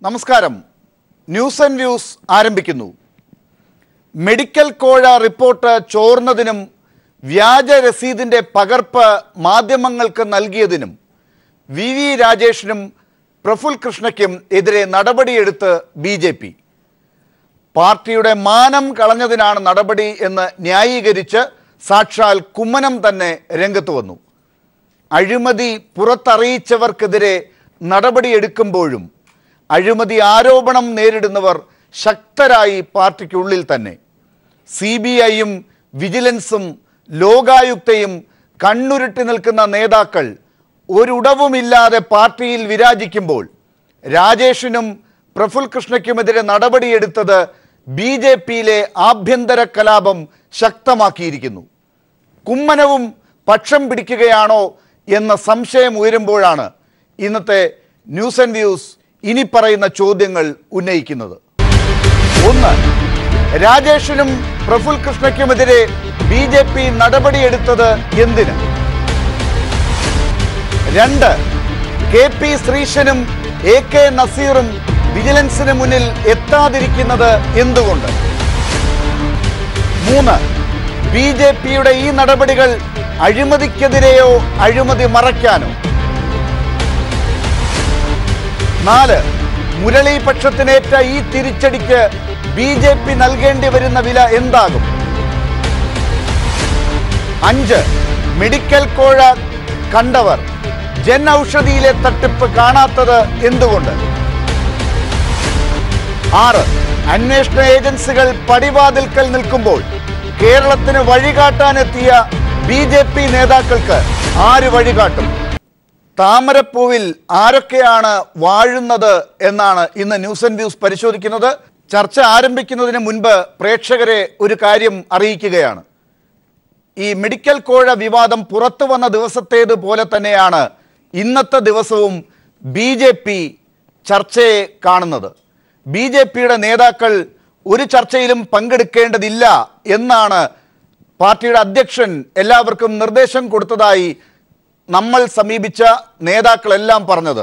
നമസ്കാരം. News and views ആരംഭിക്കുന്നു. Medical കോഴ റിപ്പോർട്ട് ചോർന്നതിനും വ്യാജ രസീതിൻ്റെ പകർപ്പ് മാധ്യമങ്ങൾക്ക് നൽകിയതിനും വി രാജേഷിനും പ്രഫുൽ കൃഷ്ണയ്ക്കും എതിരെ നടപടിയെടുത്ത് BJP. പാർട്ടിയുടെ മാനം കളഞ്ഞതിനാണ് നടപടി എന്ന് ന്യായീകരിച്ച് സാക്ഷാൽ കുമ്മനം തന്നെ രംഗത്ത് വന്നു. അഴിമതി പുറത്തറിയിച്ചവർക്കെതിരെ നടപടിയെടുക്കുമ്പോഴും അഴിമതി ആരോപണം നേരിടുന്നവർ ശക്തരായി പാർട്ടിക്കുള്ളിൽ തന്നെ. CBIയും വിജിലൻസും ലോകായുക്തയും കണ്ണുരുട്ടി നിൽക്കുന്ന നേതാക്കൾ ഒരുടവുമില്ലാതെ പാർട്ടിയിൽ വിരാജിക്കുമ്പോൾ രാജേഷിനും പ്രഫുൽ കൃഷ്ണയ്ക്കുമെതിരെ നടപടിയെടുത്തത് BJPയിലെ ആഭ്യന്തര കലാപം ശക്തമാക്കിയിരിക്കുന്നു. കുമ്മനവും പക്ഷം പിടിക്കുകയാണോ എന്ന സംശയം ഉയരുമ്പോഴാണ് ഇന്നത്തെ ന്യൂസ് ആൻഡ് വ്യൂസ് ഇനി പറയുന്ന ചോദ്യങ്ങൾ ഉന്നയിക്കുന്നത്. 1. രാജേഷിനും പ്രഫുൽ കൃഷ്ണയ്ക്കുമെതിരെ BJP നടപടിയെടുത്തത് എന്തിന്? 2. KP ശ്രീശനും AK നസീറും വിജിലൻസിന് മുന്നിൽ എത്താതിരിക്കുന്നത് എന്തുകൊണ്ട്? 3. BJPയുടെ ഈ നടപടികൾ അഴിമതിക്കെതിരെയോ അഴിമതി മറയ്ക്കാനോ? 4. മുരളി പക്ഷത്തിനേറ്റ ഈ തിരിച്ചടിക്ക് BJP നൽകേണ്ടി വരുന്ന വില എന്താകും? 5. മെഡിക്കൽ കോഴ കണ്ടവർ ജൻ ഔഷധിയിലെ തട്ടിപ്പ് കാണാത്തത് എന്തുകൊണ്ട്? 6. അന്വേഷണ ഏജൻസികൾ പടിവാതിൽക്കൽ നിൽക്കുമ്പോൾ കേരളത്തിന് വഴികാട്ടാനെത്തിയ BJP നേതാക്കൾക്ക് ആര് വഴികാട്ടും? താമരപ്പൂവിൽ ആരൊക്കെയാണ് വാഴുന്നത് എന്നാണ് ഇന്ന് ന്യൂസ് ആൻഡ് വ്യൂസ് പരിശോധിക്കുന്നത്. ചർച്ച ആരംഭിക്കുന്നതിന് മുൻപ് പ്രേക്ഷകരെ ഒരു കാര്യം അറിയിക്കുകയാണ്. ഈ മെഡിക്കൽ കോഴ വിവാദം പുറത്തു വന്ന ദിവസത്തേതുപോലെ തന്നെയാണ് ഇന്നത്തെ ദിവസവും BJP ചർച്ചയെ കാണുന്നത്. BJPയുടെ നേതാക്കൾ ഒരു ചർച്ചയിലും പങ്കെടുക്കേണ്ടതില്ല എന്നാണ് പാർട്ടിയുടെ അധ്യക്ഷൻ എല്ലാവർക്കും നിർദ്ദേശം കൊടുത്തതായി നമ്മൾ സമീപിച്ച നേതാക്കളെല്ലാം പറഞ്ഞത്.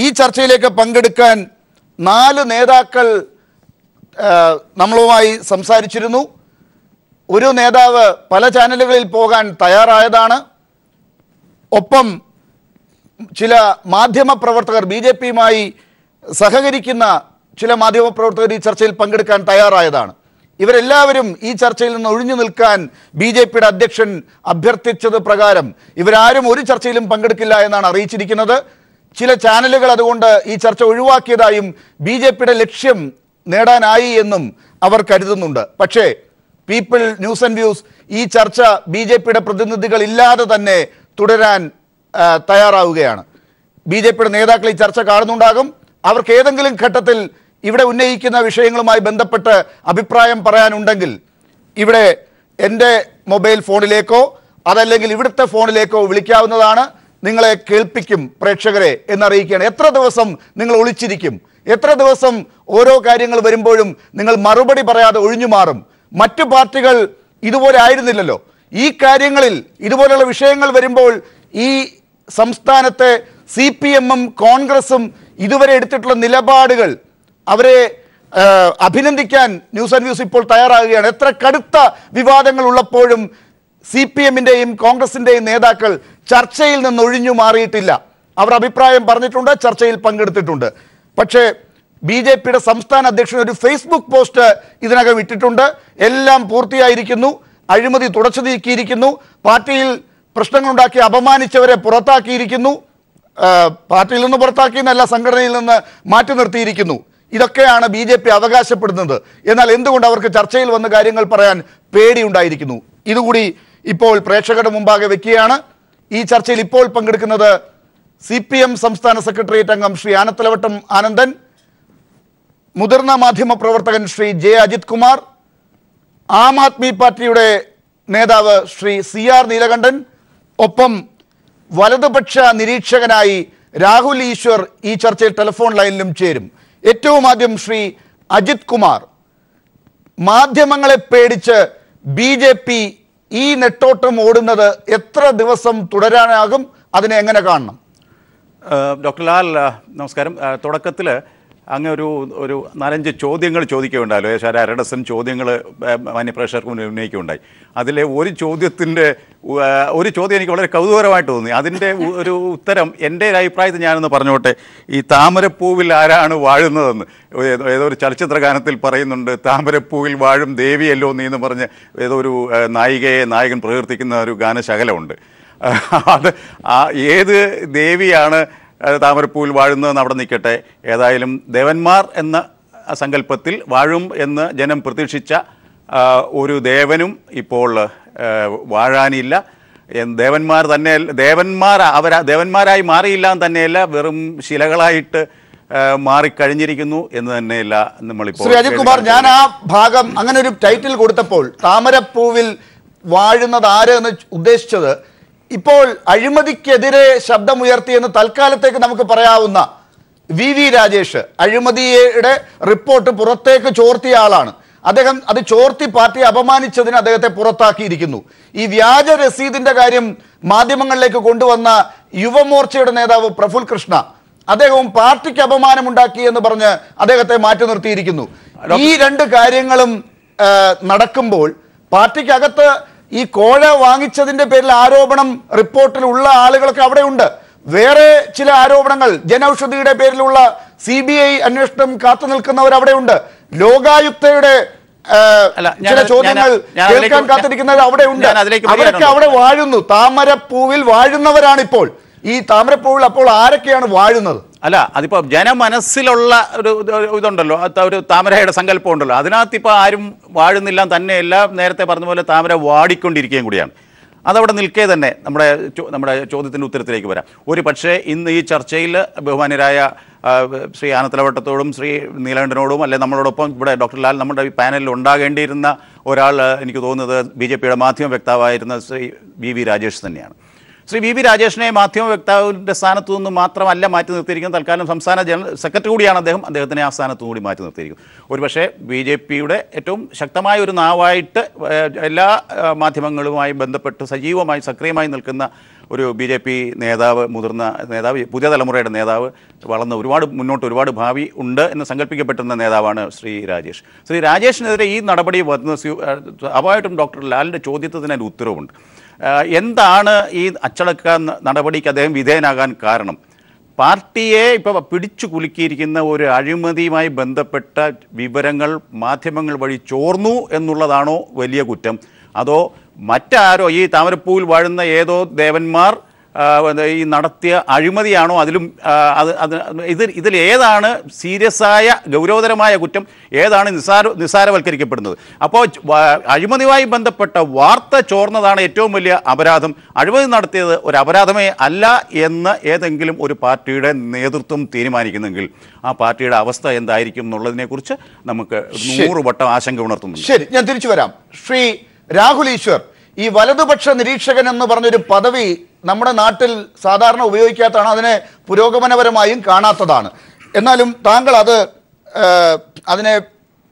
ഈ ചർച്ചയിലേക്ക് പങ്കെടുക്കാൻ 4 നേതാക്കൾ നമ്മളുമായി സംസാരിച്ചിരുന്നു. ഒരു നേതാവ് പല ചാനലുകളിൽ പോകാൻ തയ്യാറായതാണ്. ഒപ്പം ചില മാധ്യമപ്രവർത്തകർ BJPയുമായി സഹകരിക്കുന്ന ചില മാധ്യമപ്രവർത്തകർ ഈ ചർച്ചയിൽ പങ്കെടുക്കാൻ തയ്യാറായതാണ്. ഇവരെല്ലാവരും ഈ ചർച്ചയിൽ നിന്ന് ഒഴിഞ്ഞു നിൽക്കാൻ BJPയുടെ അധ്യക്ഷൻ അഭ്യർത്ഥിച്ചത് പ്രകാരം ഇവരാരും ഒരു ചർച്ചയിലും പങ്കെടുക്കില്ല എന്നാണ് അറിയിച്ചിരിക്കുന്നത്. ചില ചാനലുകൾ അതുകൊണ്ട് ഈ ചർച്ച ഒഴിവാക്കിയതായും BJPയുടെ ലക്ഷ്യം നേടാനായി എന്നും അവർ കരുതുന്നുണ്ട്. പക്ഷേ പീപ്പിൾ ന്യൂസ് ആൻഡ് വ്യൂസ് ഈ ചർച്ച BJPയുടെ പ്രതിനിധികൾ ഇല്ലാതെ തന്നെ തുടരാൻ തയ്യാറാവുകയാണ്. BJPയുടെ നേതാക്കൾ ഈ ചർച്ച കാണുന്നുണ്ടാകും. അവർക്ക് ഏതെങ്കിലും ഘട്ടത്തിൽ ഇവിടെ ഉന്നയിക്കുന്ന വിഷയങ്ങളുമായി ബന്ധപ്പെട്ട് അഭിപ്രായം പറയാനുണ്ടെങ്കിൽ ഇവിടെ എൻ്റെ മൊബൈൽ ഫോണിലേക്കോ അതല്ലെങ്കിൽ ഇവിടുത്തെ ഫോണിലേക്കോ വിളിക്കാവുന്നതാണ്. നിങ്ങളെ കേൾപ്പിക്കും പ്രേക്ഷകരെ എന്നറിയിക്കുകയാണ്. എത്ര ദിവസം നിങ്ങൾ ഒളിച്ചിരിക്കും? എത്ര ദിവസം ഓരോ കാര്യങ്ങൾ വരുമ്പോഴും നിങ്ങൾ മറുപടി പറയാതെ ഒഴിഞ്ഞു മാറും? മറ്റു പാർട്ടികൾ ഇതുപോലെ ആയിരുന്നില്ലല്ലോ. ഈ കാര്യങ്ങളിൽ ഇതുപോലെയുള്ള വിഷയങ്ങൾ വരുമ്പോൾ ഈ സംസ്ഥാനത്തെ CPMും കോൺഗ്രസും ഇതുവരെ എടുത്തിട്ടുള്ള നിലപാടുകൾ അവരെ അഭിനന്ദിക്കാൻ ന്യൂസ് ആൻഡ് വ്യൂസ് ഇപ്പോൾ തയ്യാറാകുകയാണ്. എത്ര കടുത്ത വിവാദങ്ങൾ ഉള്ളപ്പോഴും CPMന്റെയും കോൺഗ്രസിൻ്റെയും നേതാക്കൾ ചർച്ചയിൽ നിന്ന് ഒഴിഞ്ഞു മാറിയിട്ടില്ല. അവർ അഭിപ്രായം പറഞ്ഞിട്ടുണ്ട്, ചർച്ചയിൽ പങ്കെടുത്തിട്ടുണ്ട്. പക്ഷേ BJPയുടെ സംസ്ഥാന അധ്യക്ഷൻ ഒരു ഫേസ്ബുക്ക് പോസ്റ്റ് ഇതിനകം ഇട്ടിട്ടുണ്ട്. എല്ലാം പൂർത്തിയായിരിക്കുന്നു, അഴിമതി തുടച്ചു നീക്കിയിരിക്കുന്നു, പാർട്ടിയിൽ പ്രശ്നങ്ങളുണ്ടാക്കി അപമാനിച്ചവരെ പുറത്താക്കിയിരിക്കുന്നു, പാർട്ടിയിൽ നിന്ന് പുറത്താക്കിയെന്നല്ല സംഘടനയിൽ നിന്ന് മാറ്റി നിർത്തിയിരിക്കുന്നു. ഇതൊക്കെയാണ് BJP അവകാശപ്പെടുന്നത്. എന്നാൽ എന്തുകൊണ്ട് അവർക്ക് ചർച്ചയിൽ വന്ന് കാര്യങ്ങൾ പറയാൻ പേടിയുണ്ടായിരിക്കുന്നു? ഇതുകൂടി ഇപ്പോൾ പ്രേക്ഷകരുടെ മുമ്പാകെ വെക്കുകയാണ്. ഈ ചർച്ചയിൽ ഇപ്പോൾ പങ്കെടുക്കുന്നത് CPM സംസ്ഥാന സെക്രട്ടേറിയറ്റ് അംഗം ശ്രീ ആനത്തലവട്ടം ആനന്ദൻ, മുതിർന്ന മാധ്യമ പ്രവർത്തകൻ ശ്രീ J അജിത് കുമാർ, ആം ആദ്മി പാർട്ടിയുടെ നേതാവ് ശ്രീ CR നീലകണ്ഠൻ, ഒപ്പം വലതുപക്ഷ നിരീക്ഷകനായി രാഹുൽ ഈശ്വർ ഈ ചർച്ചയിൽ ടെലിഫോൺ ലൈനിലും ചേരും. ഏറ്റവും ആദ്യം ശ്രീ അജിത് കുമാർ, മാധ്യമങ്ങളെ പേടിച്ച് BJP ഈ നെട്ടോട്ടം ഓടുന്നത് എത്ര ദിവസം തുടരാനാകും? അതിനെ എങ്ങനെ കാണണം? ഡോക്ടർ ലാൽ നമസ്കാരം. തുടക്കത്തിൽ അങ്ങ് ഒരു 4-5 ചോദ്യങ്ങൾ ചോദിക്കുകയുണ്ടായല്ലോ. ഏകദേശം 1/2 ഡസൻ ചോദ്യങ്ങൾ മാന്യപ്രേക്ഷകർക്ക് മുന്നിൽ ഉന്നയിക്കുകയുണ്ടായി. അതിലെ ഒരു ചോദ്യം എനിക്ക് വളരെ കൗതുകരമായിട്ട് തോന്നി. അതിൻ്റെ ഒരു ഉത്തരം എൻ്റെ ഒരു അഭിപ്രായത്തിൽ ഞാനൊന്ന് പറഞ്ഞോട്ടെ. ഈ താമരപ്പൂവിൽ ആരാണ് വാഴുന്നതെന്ന് ഏതോ ഒരു ചലച്ചിത്ര ഗാനത്തിൽ പറയുന്നുണ്ട്. താമരപ്പൂവിൽ വാഴും ദേവിയല്ലോ നീ എന്ന് പറഞ്ഞ് ഏതോ ഒരു നായകൻ പ്രകീർത്തിക്കുന്ന ഒരു ഗാനശകലമുണ്ട്. അത് ഏത് ദേവിയാണ് താമരപ്പൂവിൽ വാഴുന്നതെന്ന് അവിടെ നിൽക്കട്ടെ. ഏതായാലും ദേവന്മാർ എന്ന സങ്കല്പത്തിൽ വാഴും എന്ന് ജനം പ്രതീക്ഷിച്ച ഒരു ദേവനും ഇപ്പോൾ വാഴാനില്ല. ദേവന്മാരായി മാറിയില്ല എന്ന് തന്നെയല്ല, വെറും ശിലകളായിട്ട് മാറിക്കഴിഞ്ഞിരിക്കുന്നു എന്ന് തന്നെയല്ല നമ്മളിപ്പോൾ. ശ്രീ അജിത് കുമാർ, ഞാൻ ആ ഭാഗം അങ്ങനെ ഒരു ടൈറ്റിൽ കൊടുത്തപ്പോൾ താമരപ്പൂവിൽ വാഴുന്നത് ആര് എന്ന് ഉദ്ദേശിച്ചത് ഇപ്പോൾ അഴിമതിക്കെതിരെ ശബ്ദമുയർത്തിയെന്ന് തൽക്കാലത്തേക്ക് നമുക്ക് പറയാവുന്ന വി രാജേഷ് അഴിമതിയുടെ റിപ്പോർട്ട് പുറത്തേക്ക് ചോർത്തിയ ആളാണ്. അദ്ദേഹം അത് ചോർത്തി പാർട്ടിയെ അപമാനിച്ചതിന് അദ്ദേഹത്തെ പുറത്താക്കിയിരിക്കുന്നു. ഈ വ്യാജ രസീതിന്റെ കാര്യം മാധ്യമങ്ങളിലേക്ക് കൊണ്ടുവന്ന യുവമോർച്ചയുടെ നേതാവ് പ്രഫുൽ കൃഷ്ണ, അദ്ദേഹവും പാർട്ടിക്ക് അപമാനമുണ്ടാക്കി എന്ന് പറഞ്ഞ് അദ്ദേഹത്തെ മാറ്റി നിർത്തിയിരിക്കുന്നു. ഈ 2 കാര്യങ്ങളും നടക്കുമ്പോൾ പാർട്ടിക്കകത്ത് ഈ കോഴ വാങ്ങിച്ചതിന്റെ പേരിൽ ആരോപണം റിപ്പോർട്ടിൽ ഉള്ള ആളുകളൊക്കെ അവിടെ ഉണ്ട്. വേറെ ചില ആരോപണങ്ങൾ, ജനൌഷധിയുടെ പേരിലുള്ള CBI അന്വേഷണം കാത്തു നിൽക്കുന്നവർ അവിടെ ഉണ്ട്. ലോകായുക്തയുടെ ചില ചോദ്യങ്ങൾ കേൾക്കാൻ കാത്തിരിക്കുന്നവർ അവിടെ ഉണ്ട്. അവരൊക്കെ അവിടെ വാഴുന്നു. താമരപ്പൂവിൽ വാഴുന്നവരാണിപ്പോൾ. ഈ താമരപ്പൂവിൽ അപ്പോൾ ആരൊക്കെയാണ് വാഴുന്നത്? അല്ല, അതിപ്പോൾ ജനമനസ്സിലുള്ള ഒരു ഇതുണ്ടല്ലോ, ഒരു താമരയുടെ സങ്കല്പം ഉണ്ടല്ലോ, അതിനകത്ത് ഇപ്പോൾ ആരും വാഴുന്നില്ല തന്നെയല്ല. നേരത്തെ പറഞ്ഞ പോലെ താമര വാടിക്കൊണ്ടിരിക്കുകയും കൂടിയാണ്. അതവിടെ നിൽക്കേ തന്നെ നമ്മുടെ ചോദ്യത്തിൻ്റെ ഉത്തരത്തിലേക്ക് വരാം. ഒരു പക്ഷേ ഇന്ന് ഈ ചർച്ചയിൽ ബഹുമാന്യരായ ശ്രീ ആനത്തലവട്ടത്തോടും ശ്രീ നീലകണ്ഠനോടും അല്ലെ നമ്മളോടൊപ്പം ഇവിടെ ഡോക്ടർ ലാൽ നമ്മുടെ ഈ പാനലിൽ ഉണ്ടാകേണ്ടിയിരുന്ന ഒരാൾ എനിക്ക് തോന്നുന്നത് BJPയുടെ മാധ്യമ വക്താവായിരുന്ന ശ്രീ വി രാജേഷ് തന്നെയാണ്. ശ്രീ വി രാജേഷിനെ മാധ്യമ വക്താവിൻ്റെ സ്ഥാനത്തു നിന്ന് മാത്രമല്ല മാറ്റി നിർത്തിയിരിക്കുന്നത്. തൽക്കാലം സംസ്ഥാന ജനറൽ സെക്രട്ടറി കൂടിയാണ് അദ്ദേഹത്തിനെ ആ സ്ഥാനത്തു കൂടി മാറ്റി നിർത്തിയിരിക്കുന്നത്. ഒരുപക്ഷെ BJPയുടെ ഏറ്റവും ശക്തമായ ഒരു നാവായിട്ട് എല്ലാ മാധ്യമങ്ങളുമായി ബന്ധപ്പെട്ട് സജീവമായി സക്രിയമായി നിൽക്കുന്ന ഒരു BJP നേതാവ്, മുതിർന്ന നേതാവ്, പുതിയ തലമുറയുടെ നേതാവ്, വളർന്ന് മുന്നോട്ട് ഒരുപാട് ഭാവി ഉണ്ട് എന്ന് സങ്കല്പിക്കപ്പെട്ടിരുന്ന നേതാവാണ് ശ്രീ രാജേഷ്. ശ്രീ രാജേഷിനെതിരെ ഈ നടപടി വന്ന സ്വാഭാവികമായിട്ടും ഡോക്ടർ ലാലിൻ്റെ ചോദ്യത്തിന് അതിന് ഉത്തരവുണ്ട്. എന്താണ് ഈ അച്ചടക്ക നടപടിക്ക് അദ്ദേഹം വിധേയനാകാൻ കാരണം? പാർട്ടിയെ ഇപ്പോൾ പിടിച്ചു കുലുക്കിയിരിക്കുന്ന ഒരു അഴിമതിയുമായി ബന്ധപ്പെട്ട വിവരങ്ങൾ മാധ്യമങ്ങൾ വഴി ചോർന്നു എന്നുള്ളതാണോ വലിയ കുറ്റം? അതോ മറ്റാരോ ഈ താമരപ്പൂവിൽ വാഴുന്ന ഏതോ ദേവന്മാർ ഈ നടത്തിയ അഴിമതിയാണോ? ഇതിലേതാണ് സീരിയസായ ഗൗരവതരമായ കുറ്റം, ഏതാണ് നിസ്സാരവൽക്കരിക്കപ്പെടുന്നത്? അപ്പോൾ അഴിമതിയുമായി ബന്ധപ്പെട്ട വാർത്ത ചോർന്നതാണ് ഏറ്റവും വലിയ അപരാധം. അഴിമതി നടത്തിയത് ഒരു അപരാധമേ അല്ല എന്ന് ഏതെങ്കിലും ഒരു പാർട്ടിയുടെ നേതൃത്വം തീരുമാനിക്കുന്നെങ്കിൽ ആ പാർട്ടിയുടെ അവസ്ഥ എന്തായിരിക്കും എന്നുള്ളതിനെക്കുറിച്ച് നമുക്ക് 100 വട്ടം ആശങ്ക ഉണർത്തുന്നു. ശരി, ഞാൻ തിരിച്ചു വരാം. ശ്രീ രാഹുൽ ഈശ്വർ, ഈ വലതുപക്ഷ നിരീക്ഷകൻ എന്ന് പറഞ്ഞൊരു പദവി നമ്മുടെ നാട്ടിൽ സാധാരണ ഉപയോഗിക്കാത്തതാണ്, അതിനെ പുരോഗമനപരമായും കാണാത്തതാണ്. എന്നാലും താങ്കൾ അതിനെ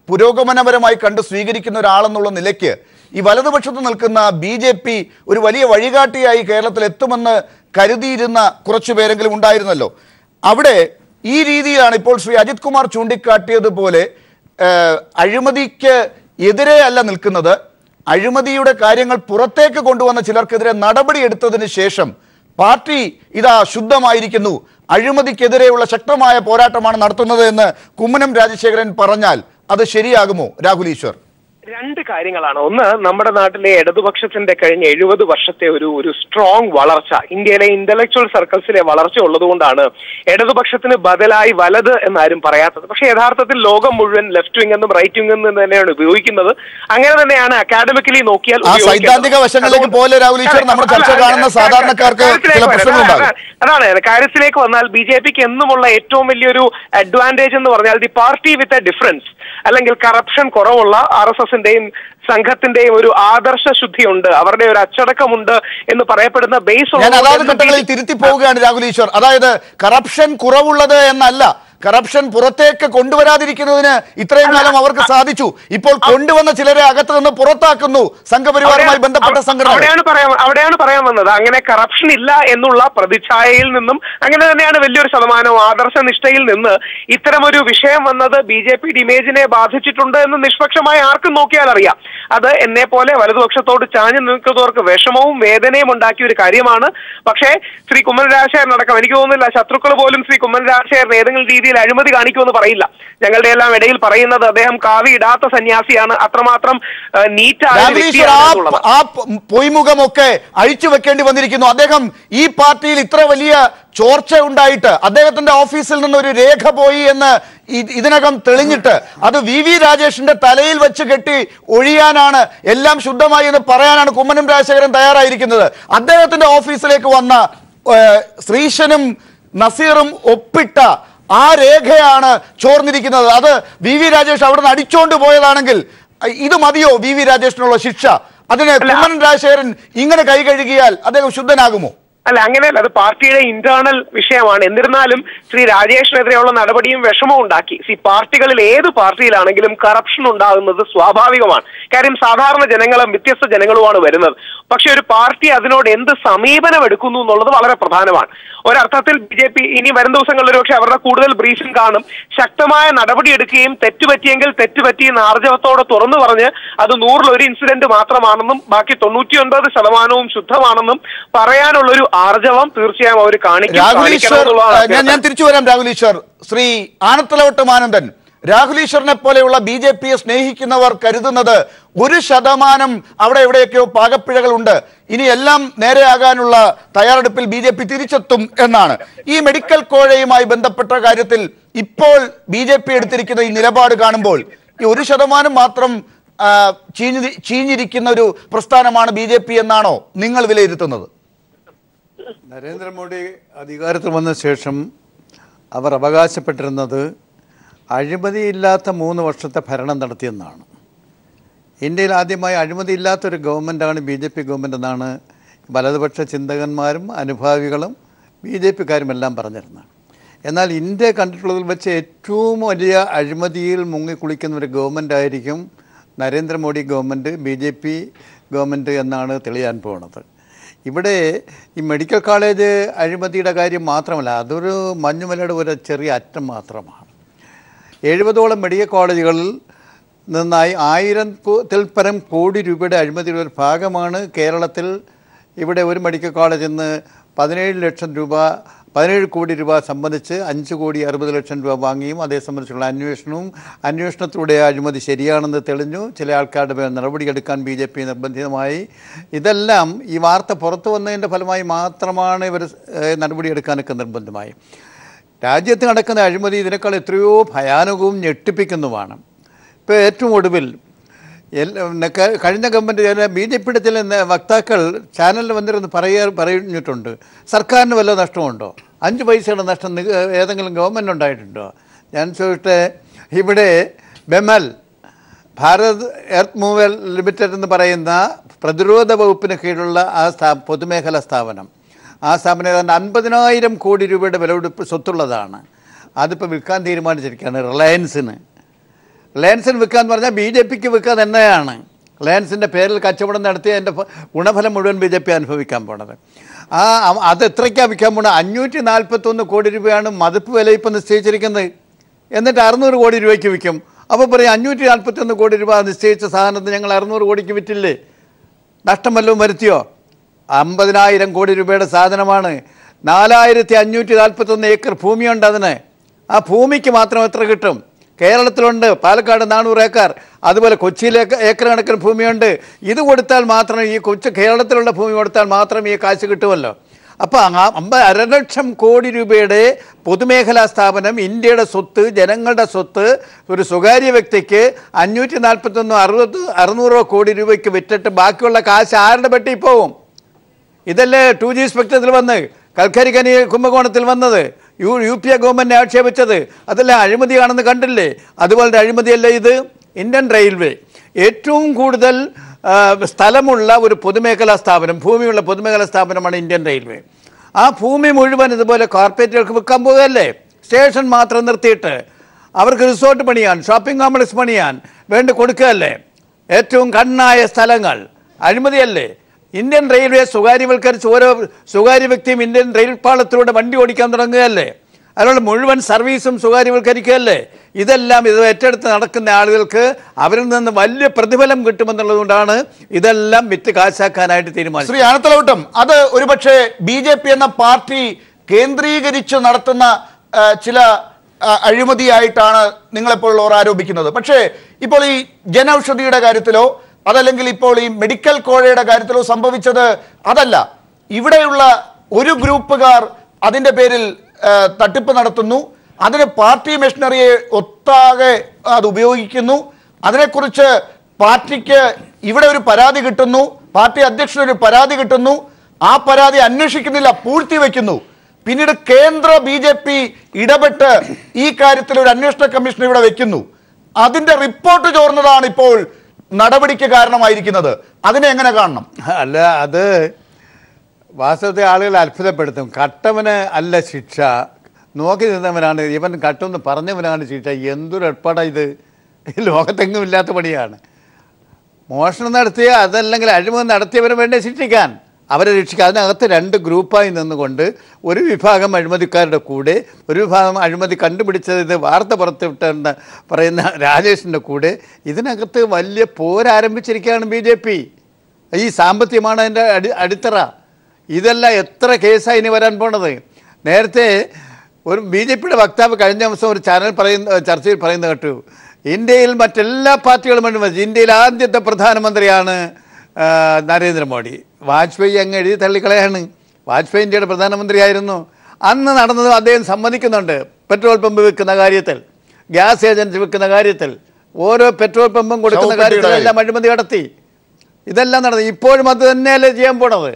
പുരോഗമനപരമായി കണ്ട് സ്വീകരിക്കുന്ന ഒരാളെന്നുള്ള നിലയ്ക്ക് ഈ വലതുപക്ഷത്ത് നിൽക്കുന്ന BJP ഒരു വലിയ വഴികാട്ടിയായി കേരളത്തിൽ എത്തുമെന്ന് കരുതിയിരുന്ന കുറച്ചു പേരെങ്കിലും ഉണ്ടായിരുന്നല്ലോ. അവിടെ ഈ രീതിയിലാണ് ഇപ്പോൾ ശ്രീ അജിത് കുമാർ ചൂണ്ടിക്കാട്ടിയതുപോലെ അഴിമതിക്ക് എതിരെ അല്ല നിൽക്കുന്നത്, അഴിമതിയുടെ കാര്യങ്ങൾ പുറത്തേക്ക് കൊണ്ടുവന്ന ചിലർക്കെതിരെ നടപടി എടുത്തതിന് ശേഷം പാർട്ടി ഇതാ ശുദ്ധമായിരിക്കുന്നു, അഴിമതിക്കെതിരെയുള്ള ശക്തമായ പോരാട്ടമാണ് നടത്തുന്നത് എന്ന് കുമ്മനം രാജശേഖരൻ പറഞ്ഞാൽ അത് ശരിയാകുമോ രാഹുൽ ഈശ്വർ? 2 കാര്യങ്ങളാണ്. ഒന്ന്, നമ്മുടെ നാട്ടിലെ ഇടതുപക്ഷത്തിന്റെ കഴിഞ്ഞ 70 വർഷത്തെ ഒരു സ്ട്രോങ് വളർച്ച, ഇന്ത്യയിലെ ഇന്റലക്ച്വൽ സർക്കിൾസിലെ വളർച്ച ഉള്ളതുകൊണ്ടാണ് ഇടതുപക്ഷത്തിന് ബദലായി വലത് എന്നാരും പറയാത്തത്. പക്ഷെ യഥാർത്ഥത്തിൽ ലോകം മുഴുവൻ ലെഫ്റ്റ് വിങ് എന്നും റൈറ്റ് വിങ് എന്നും തന്നെയാണ് ഉപയോഗിക്കുന്നത്. അങ്ങനെ തന്നെയാണ് അക്കാഡമിക്കലി നോക്കിയാൽ സൈദ്ധാന്തിക വശങ്ങളിലേക്ക് പോലെ രാഹുൽ ഈശ്വർ നമ്മുടെ ചർച്ച കാണുന്ന സാധാരണക്കാർക്ക് ചില പ്രശ്നങ്ങളുണ്ടാകും. അതാണ് കാര്യത്തിലേക്ക് വന്നാൽ BJPക്ക് എന്നുമുള്ള ഏറ്റവും വലിയൊരു അഡ്വാൻറ്റേജ് എന്ന് പറഞ്ഞാൽ the party with a difference, അല്ലെങ്കിൽ കറപ്ഷൻ കുറവുള്ള RSSന്റെയും സംഘത്തിന്റെയും ഒരു ആദർശ ശുദ്ധിയുണ്ട്, അവരുടെ ഒരു അച്ചടക്കമുണ്ട് എന്ന് പറയപ്പെടുന്ന ബേസ് ഘട്ടങ്ങളിൽ തിരുത്തി പോവുകയാണ് രാഹുൽ ഈശ്വർ. അതായത് കറപ്ഷൻ കുറവുള്ളത് എന്നല്ല, കറപ്ഷൻ പുറത്തേക്ക് കൊണ്ടുവരാതിരിക്കുന്നതിന് ഇത്രയും കാലം അവർക്ക് സാധിച്ചു. ഇപ്പോൾ കൊണ്ടുവന്ന ചിലരെ അകത്ത് നിന്ന് പുറത്താക്കുന്നു സംഘപരിവാറുമായി ബന്ധപ്പെട്ട സംഘടന. അവിടെയാണ് പറയാൻ വന്നത്. അങ്ങനെ കറപ്ഷൻ ഇല്ല എന്നുള്ള പ്രതിച്ഛായയിൽ നിന്നും അങ്ങനെ തന്നെയാണ് വലിയൊരു ശതമാനവും ആദർശനിഷ്ഠയിൽ നിന്ന് ഇത്തരമൊരു വിഷയം വന്നത് BJP ഇമേജിനെ ബാധിച്ചിട്ടുണ്ട് എന്ന് നിഷ്പക്ഷമായി ആർക്കും നോക്കിയാൽ അറിയാം. അത് എന്നെ പോലെ വലതുപക്ഷത്തോട് ചാഞ്ഞു നിൽക്കുന്നവർക്ക് വിഷമവും വേദനയും ഉണ്ടാക്കിയ ഒരു കാര്യമാണ്. പക്ഷേ ശ്രീ കുമ്മനം രാജശേഖരൻ അടക്കം എനിക്ക് തോന്നുന്നില്ല ശത്രുക്കൾ പോലും ശ്രീ കുമ്മനം രാജശേഖരൻ ഏതെങ്കിലും രീതിയിൽ അഴിമതി കാണിക്കുമെന്ന് പറയില്ല. ഞങ്ങളുടെ എല്ലാം ഇടയിൽ പറയുന്നത് അദ്ദേഹം കാവി ഇടാത്ത സന്യാസിയാണ്, അത്രമാത്രം നീറ്റാണ്. ആ പൊയ്മുഖമൊക്കെ അഴിച്ചു വെക്കേണ്ടി വന്നിരിക്കുന്നു. അദ്ദേഹം ഈ പാർട്ടിയിൽ ഇത്ര വലിയ ചോർച്ച ഉണ്ടായിട്ട് അദ്ദേഹത്തിന്റെ ഓഫീസിൽ നിന്ന് ഒരു രേഖ പോയി എന്ന് ഇതിനകം തെളിഞ്ഞിട്ട് അത് VV രാജേഷിന്റെ തലയിൽ വെച്ച് കെട്ടി ഒഴിയാനാണ്, എല്ലാം ശുദ്ധമായി എന്ന് പറയാനാണ് കുമ്മനം രാജശേഖരൻ തയ്യാറായിരിക്കുന്നത്. അദ്ദേഹത്തിന്റെ ഓഫീസിലേക്ക് വന്ന ശ്രീശനും നസീറും ഒപ്പിട്ട ആ രേഖയാണ് ചോർന്നിരിക്കുന്നത്. അത് VV രാജേഷ് അവിടെ നിന്ന് അടിച്ചോണ്ട് പോയതാണെങ്കിൽ ഇത് മതിയോ VV രാജേഷിനുള്ള ശിക്ഷ? അതിന് കുമ്മനം രാജശേഖരൻ ഇങ്ങനെ കൈ കഴുകിയാൽ അദ്ദേഹം ശുദ്ധനാകുമോ? അല്ല, അങ്ങനെയല്ല. അത് പാർട്ടിയുടെ ഇന്റേണൽ വിഷയമാണ്. എന്നിരുന്നാലും ശ്രീ രാജേഷിനെതിരെയുള്ള നടപടിയും വിഷമവും ഉണ്ടാക്കി. പാർട്ടികളിൽ ഏത് പാർട്ടിയിലാണെങ്കിലും കറപ്ഷൻ ഉണ്ടാകുന്നത് സ്വാഭാവികമാണ്. കാര്യം സാധാരണ ജനങ്ങളും വ്യത്യസ്ത ജനങ്ങളുമാണ് വരുന്നത്. പക്ഷെ ഒരു പാർട്ടി അതിനോട് എന്ത് സമീപനം എടുക്കുന്നു എന്നുള്ളത് വളരെ പ്രധാനമാണ്. ഒരർത്ഥത്തിൽ BJP ഇനി വരും ദിവസങ്ങളിൽ ഒരുപക്ഷെ അവരുടെ കൂടുതൽ ബ്രീഫിംഗ് കാണും. ശക്തമായ നടപടി എടുക്കുകയും തെറ്റുപറ്റിയെങ്കിൽ തെറ്റുപറ്റിയെന്ന് ആർജവത്തോടെ തുറന്നു പറഞ്ഞ് അത് 100-1 ഇൻസിഡന്റ് മാത്രമാണെന്നും ബാക്കി 99% ശുദ്ധമാണെന്നും പറയാനുള്ളൊരു ആർജവം തീർച്ചയായും അവർ കാണിക്കും. ഞാൻ തിരിച്ചു വരാം. രാഹുൽ ഈശ്വർ, ശ്രീ ആനത്തലവട്ടം ആനന്ദൻ, രാഹുൽ ഈശ്വറിനെ പോലെയുള്ള BJPയെ സ്നേഹിക്കുന്നവർ കരുതുന്നത് 1% അവിടെ എവിടെയൊക്കെയോ പാകപ്പിഴകളുണ്ട്, ഇനി എല്ലാം നേരെയാകാനുള്ള തയ്യാറെടുപ്പിൽ BJP തിരിച്ചെത്തും എന്നാണ്. ഈ മെഡിക്കൽ കോഴയുമായി ബന്ധപ്പെട്ട കാര്യത്തിൽ ഇപ്പോൾ BJP എടുത്തിരിക്കുന്ന ഈ നിലപാട് കാണുമ്പോൾ ഈ 1% മാത്രം ചീഞ്ഞിരിക്കുന്ന ഒരു പ്രസ്ഥാനമാണ് BJP എന്നാണോ നിങ്ങൾ വിലയിരുത്തുന്നത്? നരേന്ദ്രമോദി അധികാരത്തിൽ വന്ന ശേഷം അവർ അവകാശപ്പെട്ടിരുന്നത് അഴിമതിയില്ലാത്ത 3 വർഷത്തെ ഭരണം നടത്തിയെന്നാണ്. ഇന്ത്യയിൽ ആദ്യമായി അഴിമതിയില്ലാത്തൊരു ഗവൺമെൻറ്റാണ് BJP ഗവൺമെൻറ് എന്നാണ് വലതുപക്ഷ ചിന്തകന്മാരും അനുഭാവികളും BJPക്കാരും എല്ലാം പറഞ്ഞിരുന്നത്. എന്നാൽ ഇന്ത്യ കണ്ടിട്ടുള്ളതിൽ വെച്ച് ഏറ്റവും വലിയ അഴിമതിയിൽ മുങ്ങിക്കുളിക്കുന്ന ഒരു ഗവൺമെൻറ് ആയിരിക്കും നരേന്ദ്രമോദി ഗവൺമെൻറ്, BJP ഗവൺമെൻറ് എന്നാണ് തെളിയാൻ പോകുന്നത്. ഇവിടെ ഈ മെഡിക്കൽ കോളേജ് അഴിമതിയുടെ കാര്യം മാത്രമല്ല, അതൊരു മഞ്ഞുമലയുടെ ഒരു ചെറിയ അറ്റം മാത്രമാണ്. 70ഓളം മെഡിക്കൽ കോളേജുകളിൽ നിന്നായി 1000-ൽ പരം കോടി രൂപയുടെ അഴിമതിയുടെ ഒരു ഭാഗമാണ് കേരളത്തിൽ. ഇവിടെ ഒരു മെഡിക്കൽ കോളേജിൽ നിന്ന് 17 കോടി രൂപ സംബന്ധിച്ച് 5,60,00,000 രൂപ വാങ്ങിയും അതേ സംബന്ധിച്ചുള്ള അന്വേഷണത്തിലൂടെ അഴിമതി ശരിയാണെന്ന് തെളിഞ്ഞു. ചില ആൾക്കാരുടെ പേർ നടപടിയെടുക്കാൻ BJP നിർബന്ധിതമായി. ഇതെല്ലാം ഈ വാർത്ത പുറത്തു വന്നതിൻ്റെ ഫലമായി മാത്രമാണ് ഇവർ നടപടിയെടുക്കാനൊക്കെ നിർബന്ധമായി. രാജ്യത്ത് നടക്കുന്ന അഴിമതി ഇതിനേക്കാൾ എത്രയോ ഭയാനകവും ഞെട്ടിപ്പിക്കുന്നതുമാണ്. ഇപ്പോൾ ഏറ്റവും ഒടുവിൽ കഴിഞ്ഞ ഗവൺമെൻറ് BJPയുടെ ചില വക്താക്കൾ ചാനലിൽ വന്നിരുന്ന് പറഞ്ഞിട്ടുണ്ട്, സർക്കാരിന് വല്ല നഷ്ടമുണ്ടോ? 5 പൈസയുടെ നഷ്ടം ഏതെങ്കിലും ഗവൺമെൻറ് ഉണ്ടായിട്ടുണ്ടോ? ഞാൻ ചോദിച്ചിട്ട്, ഇവിടെ ബെമൽ ഭാരത് എർത്ത് മൂവൽ ലിമിറ്റഡ് എന്ന് പറയുന്ന പ്രതിരോധ വകുപ്പിന് കീഴിലുള്ള ആ പൊതുമേഖലാ സ്ഥാപനം, ആ സ്ഥാപനം ഏതാണ്ട് 50,000 കോടി രൂപയുടെ വിലപിടിപ്പ് സ്വത്തുള്ളതാണ്. അതിപ്പോൾ വിൽക്കാൻ തീരുമാനിച്ചിരിക്കുകയാണ് റിലയൻസിന് വിൽക്കാന്ന് പറഞ്ഞാൽ BJPക്ക് വിൽക്കാൻ തന്നെയാണ്. റിലയൻസിൻ്റെ പേരിൽ കച്ചവടം നടത്തി അതിൻ്റെ ഗുണഫലം മുഴുവൻ BJP അനുഭവിക്കാൻ പോണത്. അത് എത്രയ്ക്കാണ് വിൽക്കാൻ പോണത്? 541 കോടി രൂപയാണ് മതിപ്പ് വില ഇപ്പം നിശ്ചയിച്ചിരിക്കുന്നത്. എന്നിട്ട് 600 കോടി രൂപയ്ക്ക് വിൽക്കും. അപ്പോൾ പറയും 541 കോടി രൂപ നിശ്ചയിച്ച സാധനത്തിന് ഞങ്ങൾ 600 കോടിക്ക് വിറ്റില്ലേ, നഷ്ടം വല്ലതും വരുത്തിയോ? 50,000 കോടി രൂപയുടെ സാധനമാണ്. 4,541 ഏക്കർ ഭൂമിയുണ്ട് അതിന്. ആ ഭൂമിക്ക് മാത്രം എത്ര കിട്ടും? കേരളത്തിലുണ്ട്, പാലക്കാട് 400 ഏക്കർ, അതുപോലെ കൊച്ചിയിലെ ഏക്കർ കണക്കിന് ഭൂമിയുണ്ട്. ഇത് കൊടുത്താൽ മാത്രം, ഈ കേരളത്തിലുള്ള ഭൂമി കൊടുത്താൽ മാത്രം ഈ കാശ് കിട്ടുമല്ലോ. അപ്പോൾ 1,50,000 കോടി രൂപയുടെ പൊതുമേഖലാ സ്ഥാപനം, ഇന്ത്യയുടെ സ്വത്ത്, ജനങ്ങളുടെ സ്വത്ത്, ഒരു സ്വകാര്യ വ്യക്തിക്ക് 541-600 കോടി രൂപയ്ക്ക് വിറ്റിട്ട് ബാക്കിയുള്ള കാശ് ആരുടെ പെട്ടി പോവും? ഇതല്ലേ 2G സ്പെക്ട്രത്തിൽ വന്ന് കൽക്കരി ഖനി കുംഭകോണത്തിൽ വന്നത്, UP ഗവൺമെൻറ്റിനെ ആക്ഷേപിച്ചത്? അതെല്ലാം അഴിമതിയാണെന്ന് കണ്ടില്ലേ? അതുപോലത്തെ അഴിമതിയല്ലേ ഇത്? ഇന്ത്യൻ റെയിൽവേ ഏറ്റവും കൂടുതൽ സ്ഥലമുള്ള ഒരു പൊതുമേഖലാ സ്ഥാപനം, ഭൂമിയുള്ള പൊതുമേഖലാ സ്ഥാപനമാണ് ഇന്ത്യൻ റെയിൽവേ. ആ ഭൂമി മുഴുവൻ ഇതുപോലെ കോർപ്പറേറ്റുകൾക്ക് വിൽക്കാൻ പോകുകയല്ലേ? സ്റ്റേഷൻ മാത്രം നിർത്തിയിട്ട് അവർക്ക് റിസോർട്ട് പണിയാൻ, ഷോപ്പിംഗ് കോംപ്ലക്സ് പണിയാൻ വേണ്ടി കൊടുക്കുകയല്ലേ? ഏറ്റവും കണ്ണായ സ്ഥലങ്ങൾ അഴിമതിയല്ലേ? ഇന്ത്യൻ റെയിൽവേ സ്വകാര്യവൽക്കരിച്ച് ഓരോ സ്വകാര്യ വ്യക്തിയും ഇന്ത്യൻ റെയിൽ പാളത്തിലൂടെ വണ്ടി ഓടിക്കാൻ തുടങ്ങുകയല്ലേ? അതുകൊണ്ട് മുഴുവൻ സർവീസും സ്വകാര്യവൽക്കരിക്കുകയല്ലേ? ഇതെല്ലാം ഇത് ഏറ്റെടുത്ത് നടക്കുന്ന ആളുകൾക്ക് അവരിൽ നിന്ന് വലിയ പ്രതിഫലം കിട്ടുമെന്നുള്ളതുകൊണ്ടാണ് ഇതെല്ലാം വിറ്റ് കാശാക്കാനായിട്ട് തീരുമാനിച്ചത്. ശ്രീ ആനത്തലവട്ടം, അത് ഒരുപക്ഷെ BJP എന്ന പാർട്ടി കേന്ദ്രീകരിച്ച് നടത്തുന്ന ചില അഴിമതിയായിട്ടാണ് നിങ്ങളെപ്പോലുള്ളവർ ആരോപിക്കുന്നത്. പക്ഷേ ഇപ്പോൾ ഈ ജനൌഷധിയുടെ കാര്യത്തിലോ അതല്ലെങ്കിൽ ഇപ്പോൾ ഈ മെഡിക്കൽ കോഴയുടെ കാര്യത്തിലോ സംഭവിച്ചത് അതല്ല. ഇവിടെയുള്ള ഒരു ഗ്രൂപ്പുകാർ അതിൻ്റെ പേരിൽ തട്ടിപ്പ് നടത്തുന്നു, അതിന് പാർട്ടി മെഷീനറിയെ ഒട്ടാകെ അത് ഉപയോഗിക്കുന്നു. അതിനെക്കുറിച്ച് പാർട്ടിക്ക് ഇവിടെ ഒരു പരാതി കിട്ടുന്നു, പാർട്ടി അധ്യക്ഷനൊരു പരാതി കിട്ടുന്നു, ആ പരാതി അന്വേഷിക്കുന്നില്ല, പൂഴ്ത്തിവെക്കുന്നു. പിന്നീട് കേന്ദ്ര BJP ഇടപെട്ട് ഈ കാര്യത്തിൽ ഒരു അന്വേഷണ കമ്മീഷൻ ഇവിടെ വെക്കുന്നു. അതിന്റെ റിപ്പോർട്ട് ചോർന്നതാണ് ഇപ്പോൾ നടപടിക്ക് കാരണമായിരിക്കുന്നത്. അതിനെ എങ്ങനെ കാണണം? അല്ല, അത് വാസ്തവത്തെ ആളുകൾ അത്ഭുതപ്പെടുത്തും. കട്ടവന് അല്ല ശിക്ഷ, നോക്കി നിന്നവനാണ്, ഇവൻ കട്ടെന്ന് പറഞ്ഞവനാണ് ശിക്ഷ. എന്തൊരു ഏർപ്പാടാണ് ഇത്! ലോകത്തെങ്ങും ഇല്ലാത്ത പണിയാണ്. മോഷണം നടത്തിയ അതല്ലെങ്കിൽ അഴിമതി നടത്തിയവരെ വേണ്ടേ ശിക്ഷിക്കാൻ, അവരെ രക്ഷിക്കുക. അതിനകത്ത് രണ്ട് ഗ്രൂപ്പായി നിന്നുകൊണ്ട് ഒരു വിഭാഗം അഴിമതിക്കാരുടെ കൂടെ, ഒരു വിഭാഗം അഴിമതി കണ്ടുപിടിച്ചത് വാർത്ത പുറത്തുവിട്ടെന്ന് പറയുന്ന രാജേഷിൻ്റെ കൂടെ, ഇതിനകത്ത് വലിയ പോരാരംഭിച്ചിരിക്കുകയാണ് BJP. ഈ സാമ്പത്തികമാണ് അതിൻ്റെ അടിത്തറ. ഇതെല്ലാം എത്ര കേസാണ് ഇനി വരാൻ പോണത്? നേരത്തെ ഒരു BJPയുടെ വക്താവ് കഴിഞ്ഞ ദിവസം ഒരു ചർച്ചയിൽ പറയുന്നത് കേട്ടു, ഇന്ത്യയിൽ മറ്റെല്ലാ പാർട്ടികളും അഴിമതി, ഇന്ത്യയിൽ ആദ്യത്തെ പ്രധാനമന്ത്രിയാണ് നരേന്ദ്രമോദി. വാജ്പേയി അങ്ങ് എഴുതി തള്ളിക്കളയാണ്. വാജ്പേയി ഇന്ത്യയുടെ പ്രധാനമന്ത്രിയായിരുന്നു. അന്ന് നടന്നതും അദ്ദേഹം സമ്മതിക്കുന്നുണ്ട്. പെട്രോൾ പമ്പ് വെക്കുന്ന കാര്യത്തിൽ, ഗ്യാസ് ഏജൻസി വെക്കുന്ന കാര്യത്തിൽ, ഓരോ പെട്രോൾ പമ്പും കൊടുക്കുന്ന കാര്യത്തിലെല്ലാം അഴിമതി നടത്തി. ഇതെല്ലാം നടന്നു. ഇപ്പോഴും അത് തന്നെയല്ലേ ചെയ്യാൻ പോണത്?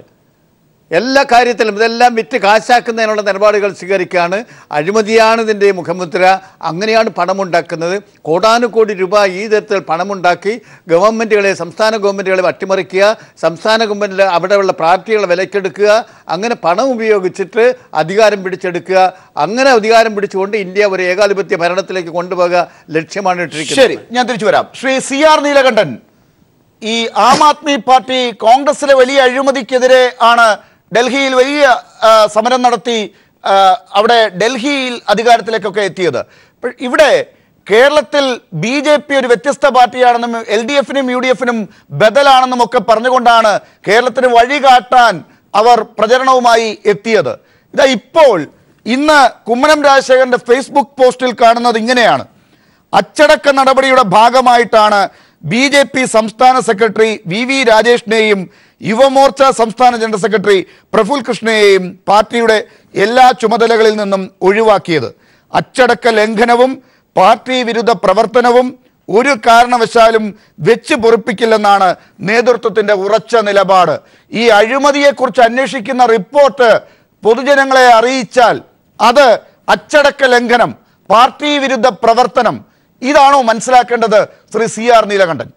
എല്ലാ കാര്യത്തിലും ഇതെല്ലാം വിറ്റ് കാശാക്കുന്നതിനുള്ള നിലപാടുകൾ സ്വീകരിക്കുകയാണ്. അഴിമതിയാണ് ഇതിൻ്റെ മുഖമുദ്ര. അങ്ങനെയാണ് പണമുണ്ടാക്കുന്നത്. കോടാനുകോടി രൂപ ഈ തരത്തിൽ പണമുണ്ടാക്കി ഗവൺമെൻറ്റുകളെ, സംസ്ഥാന ഗവൺമെൻറ്റുകളെ അട്ടിമറിക്കുക, സംസ്ഥാന ഗവൺമെൻറ്റിൽ അവിടെയുള്ള പാർട്ടികളെ വിലക്കെടുക്കുക, അങ്ങനെ പണം ഉപയോഗിച്ചിട്ട് അധികാരം പിടിച്ചെടുക്കുക. അങ്ങനെ അധികാരം പിടിച്ചുകൊണ്ട് ഇന്ത്യ ഒരു ഏകാധിപത്യ ഭരണത്തിലേക്ക് കൊണ്ടുപോകുക ലക്ഷ്യമാണ് ഇട്ടിരിക്കുന്നത്. ശരി, ഞാൻ തിരിച്ചു വരാം. ശ്രീ CR നീലകണ്ഠൻ, ഈ ആം ആദ്മി പാർട്ടി കോൺഗ്രസിലെ വലിയ അഴിമതിക്കെതിരെ ആണ് ഡൽഹിയിൽ വലിയ സമരം നടത്തി അവിടെ ഡൽഹിയിൽ അധികാരത്തിലേക്കൊക്കെ എത്തിയത്. ഇവിടെ കേരളത്തിൽ BJP ഒരു വ്യത്യസ്ത പാർട്ടിയാണെന്നും LDF-നും UDF-നും ബദലാണെന്നും ഒക്കെ പറഞ്ഞുകൊണ്ടാണ് കേരളത്തിന് വഴി കാട്ടാൻ അവർ പ്രചരണവുമായി എത്തിയത്. ഇതാ ഇപ്പോൾ ഇന്ന് കുമ്മനം രാജശേഖരന്റെ ഫേസ്ബുക്ക് പോസ്റ്റിൽ കാണുന്നത് ഇങ്ങനെയാണ്: അച്ചടക്ക നടപടിയുടെ ഭാഗമായിട്ടാണ് BJP സംസ്ഥാന സെക്രട്ടറി VV രാജേഷിനെയും യുവമോർച്ച സംസ്ഥാന ജനറൽ സെക്രട്ടറി പ്രഫുൽ കൃഷ്ണയെയും പാർട്ടിയുടെ എല്ലാ ചുമതലകളിൽ നിന്നും ഒഴിവാക്കിയത്. അച്ചടക്ക ലംഘനവും പാർട്ടി വിരുദ്ധ പ്രവർത്തനവും ഒരു കാരണവശാലും വെച്ച് പൊറുപ്പിക്കില്ലെന്നാണ് നേതൃത്വത്തിന്റെ ഉറച്ച നിലപാട്. ഈ അഴിമതിയെക്കുറിച്ച് അന്വേഷിക്കുന്ന റിപ്പോർട്ട് പൊതുജനങ്ങളെ അറിയിച്ചാൽ അത് അച്ചടക്ക ലംഘനം, പാർട്ടി വിരുദ്ധ പ്രവർത്തനം, ഇതാണോ മനസ്സിലാക്കേണ്ടത് ശ്രീ CR നീലകണ്ഠൻ?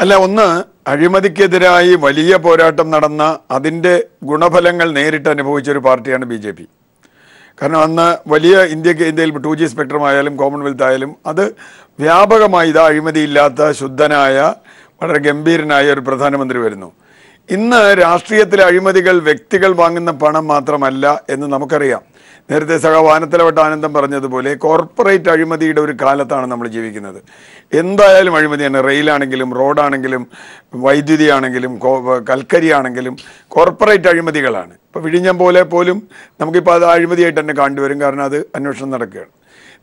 അല്ല, ഒന്ന്, അഴിമതിക്കെതിരായി വലിയ പോരാട്ടം നടന്ന അതിൻ്റെ ഗുണഫലങ്ങൾ നേരിട്ട് അനുഭവിച്ചൊരു പാർട്ടിയാണ് BJP. കാരണം അന്ന് വലിയ ഇന്ത്യയിൽ 2G സ്പെക്ട്രം ആയാലും കോമൺവെൽത്ത് ആയാലും അത് വ്യാപകമായി ഇതാ അഴിമതിയില്ലാത്ത ശുദ്ധനായ വളരെ ഗംഭീരനായ ഒരു പ്രധാനമന്ത്രി വരുന്നു. ഇന്ന് രാഷ്ട്രീയത്തിലെ അഴിമതികൾ വ്യക്തികൾ വാങ്ങുന്ന പണം മാത്രമല്ല എന്ന് നമുക്കറിയാം. നേരത്തെ വാനത്തലവട്ട ആനന്ദം പറഞ്ഞതുപോലെ കോർപ്പറേറ്റ് അഴിമതിയുടെ ഒരു കാലത്താണ് നമ്മൾ ജീവിക്കുന്നത്. എന്തായാലും അഴിമതിയാണ്. റെയിലാണെങ്കിലും റോഡാണെങ്കിലും വൈദ്യുതി ആണെങ്കിലും കൽക്കരി ആണെങ്കിലും കോർപ്പറേറ്റ് അഴിമതികളാണ്. ഇപ്പോൾ വിഴിഞ്ഞം പോലെ പോലും നമുക്കിപ്പോൾ അത് അഴിമതിയായിട്ട് തന്നെ കണ്ടുവരും. കാരണം അത് അന്വേഷണം നടക്കുകയാണ്.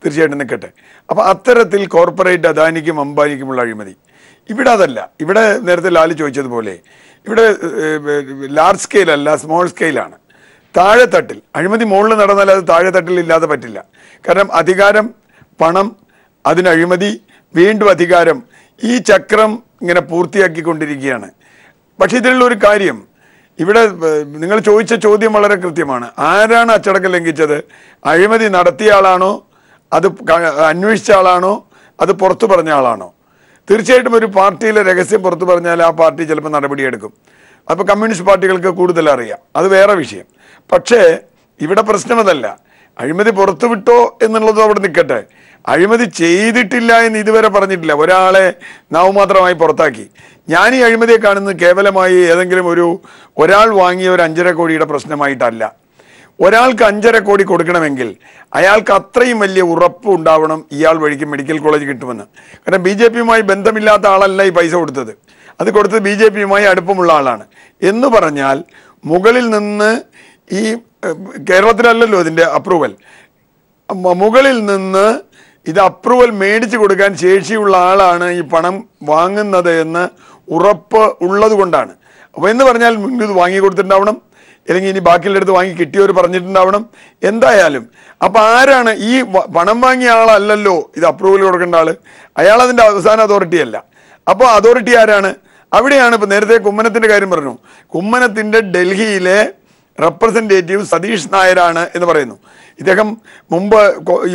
തീർച്ചയായിട്ടും നിൽക്കട്ടെ. അപ്പോൾ അത്തരത്തിൽ കോർപ്പറേറ്റ് അദാനിക്കും അംബാനിക്കുമുള്ള അഴിമതി ഇവിടെ അതല്ല. ഇവിടെ നേരത്തെ ലാലി ചോദിച്ചതുപോലെ ഇവിടെ ലാർജ് സ്കെയിൽ അല്ല, സ്മോൾ സ്കെയിലാണ്. താഴെത്തട്ടിൽ അഴിമതി മുകളിൽ നടന്നാൽ അത് താഴെത്തട്ടിൽ ഇല്ലാതെ പറ്റില്ല. കാരണം അധികാരം, പണം, അതിന് അഴിമതി, വീണ്ടും അധികാരം, ഈ ചക്രം ഇങ്ങനെ പൂർത്തിയാക്കിക്കൊണ്ടിരിക്കുകയാണ്. പക്ഷെ ഇതിലുള്ള ഒരു കാര്യം, ഇവിടെ നിങ്ങൾ ചോദിച്ച ചോദ്യം വളരെ കൃത്യമാണ്. ആരാണ് അച്ചടക്കം ലംഘിച്ചത്? അഴിമതി നടത്തിയ ആളാണോ, അത് അന്വേഷിച്ച ആളാണോ, അത് പുറത്തു പറഞ്ഞ ആളാണോ? തീർച്ചയായിട്ടും ഒരു പാർട്ടിയിലെ രഹസ്യം പുറത്തു പറഞ്ഞാൽ ആ പാർട്ടി ചിലപ്പോൾ നടപടിയെടുക്കും. അപ്പോൾ കമ്മ്യൂണിസ്റ്റ് പാർട്ടികൾക്ക് കൂടുതൽ അറിയാം, അത് വേറെ വിഷയം. പക്ഷേ ഇവിടെ പ്രശ്നം അതല്ല. അഴിമതി പുറത്തുവിട്ടോ എന്നുള്ളത് അവിടെ നിൽക്കട്ടെ. അഴിമതി ചെയ്തിട്ടില്ല എന്ന് ഇതുവരെ പറഞ്ഞിട്ടില്ല. ഒരാളെ നാമമാത്രമായി പുറത്താക്കി. ഞാൻ ഈ അഴിമതിയെ കാണുന്നത് കേവലമായി ഏതെങ്കിലും ഒരാൾ വാങ്ങിയ ഒരു 5.5 കോടിയുടെ പ്രശ്നമായിട്ടല്ല. ഒരാൾക്ക് 5.5 കോടി കൊടുക്കണമെങ്കിൽ അയാൾക്ക് അത്രയും വലിയ ഉറപ്പ് ഉണ്ടാവണം ഇയാൾ വഴിക്ക് മെഡിക്കൽ കോളേജ് കിട്ടുമെന്ന്. കാരണം BJP-യുമായി ബന്ധമില്ലാത്ത ആളല്ല ഈ പൈസ കൊടുത്തത്. അത് കൊടുത്തത് BJP-യുമായി അടുപ്പമുള്ള ആളാണ് എന്ന് പറഞ്ഞാൽ മുകളിൽ നിന്ന് ഈ കേരളത്തിലല്ലല്ലോ ഇതിൻ്റെ അപ്രൂവൽ, മുകളിൽ നിന്ന് ഇത് അപ്രൂവൽ മേടിച്ചു കൊടുക്കാൻ ശേഷിയുള്ള ആളാണ് ഈ പണം വാങ്ങുന്നത് എന്ന് ഉറപ്പ് ഉള്ളത് കൊണ്ടാണ്. അപ്പോൾ എന്ന് പറഞ്ഞാൽ മുൻപ് ഇത് വാങ്ങി കൊടുത്തിട്ടുണ്ടാവണം, അല്ലെങ്കിൽ ഇനി ബാക്കിയുള്ള അടുത്ത് വാങ്ങി കിട്ടിയവർ പറഞ്ഞിട്ടുണ്ടാവണം. എന്തായാലും അപ്പം ആരാണ് ഈ പണം വാങ്ങിയ ആളല്ലല്ലോ ഇത് അപ്രൂവൽ കൊടുക്കേണ്ട ആൾ, അയാൾ അതിൻ്റെ അവസാന അതോറിറ്റി അല്ല. അപ്പോൾ അതോറിറ്റി ആരാണ്? അവിടെയാണ് ഇപ്പം നേരത്തെ കുമ്മനത്തിൻ്റെ കാര്യം പറഞ്ഞു. കുമ്മനത്തിൻ്റെ ഡൽഹിയിലെ റെപ്രസെൻറ്റേറ്റീവ് സതീഷ് നായരാണ് എന്ന് പറയുന്നു. ഇദ്ദേഹം മുമ്പ്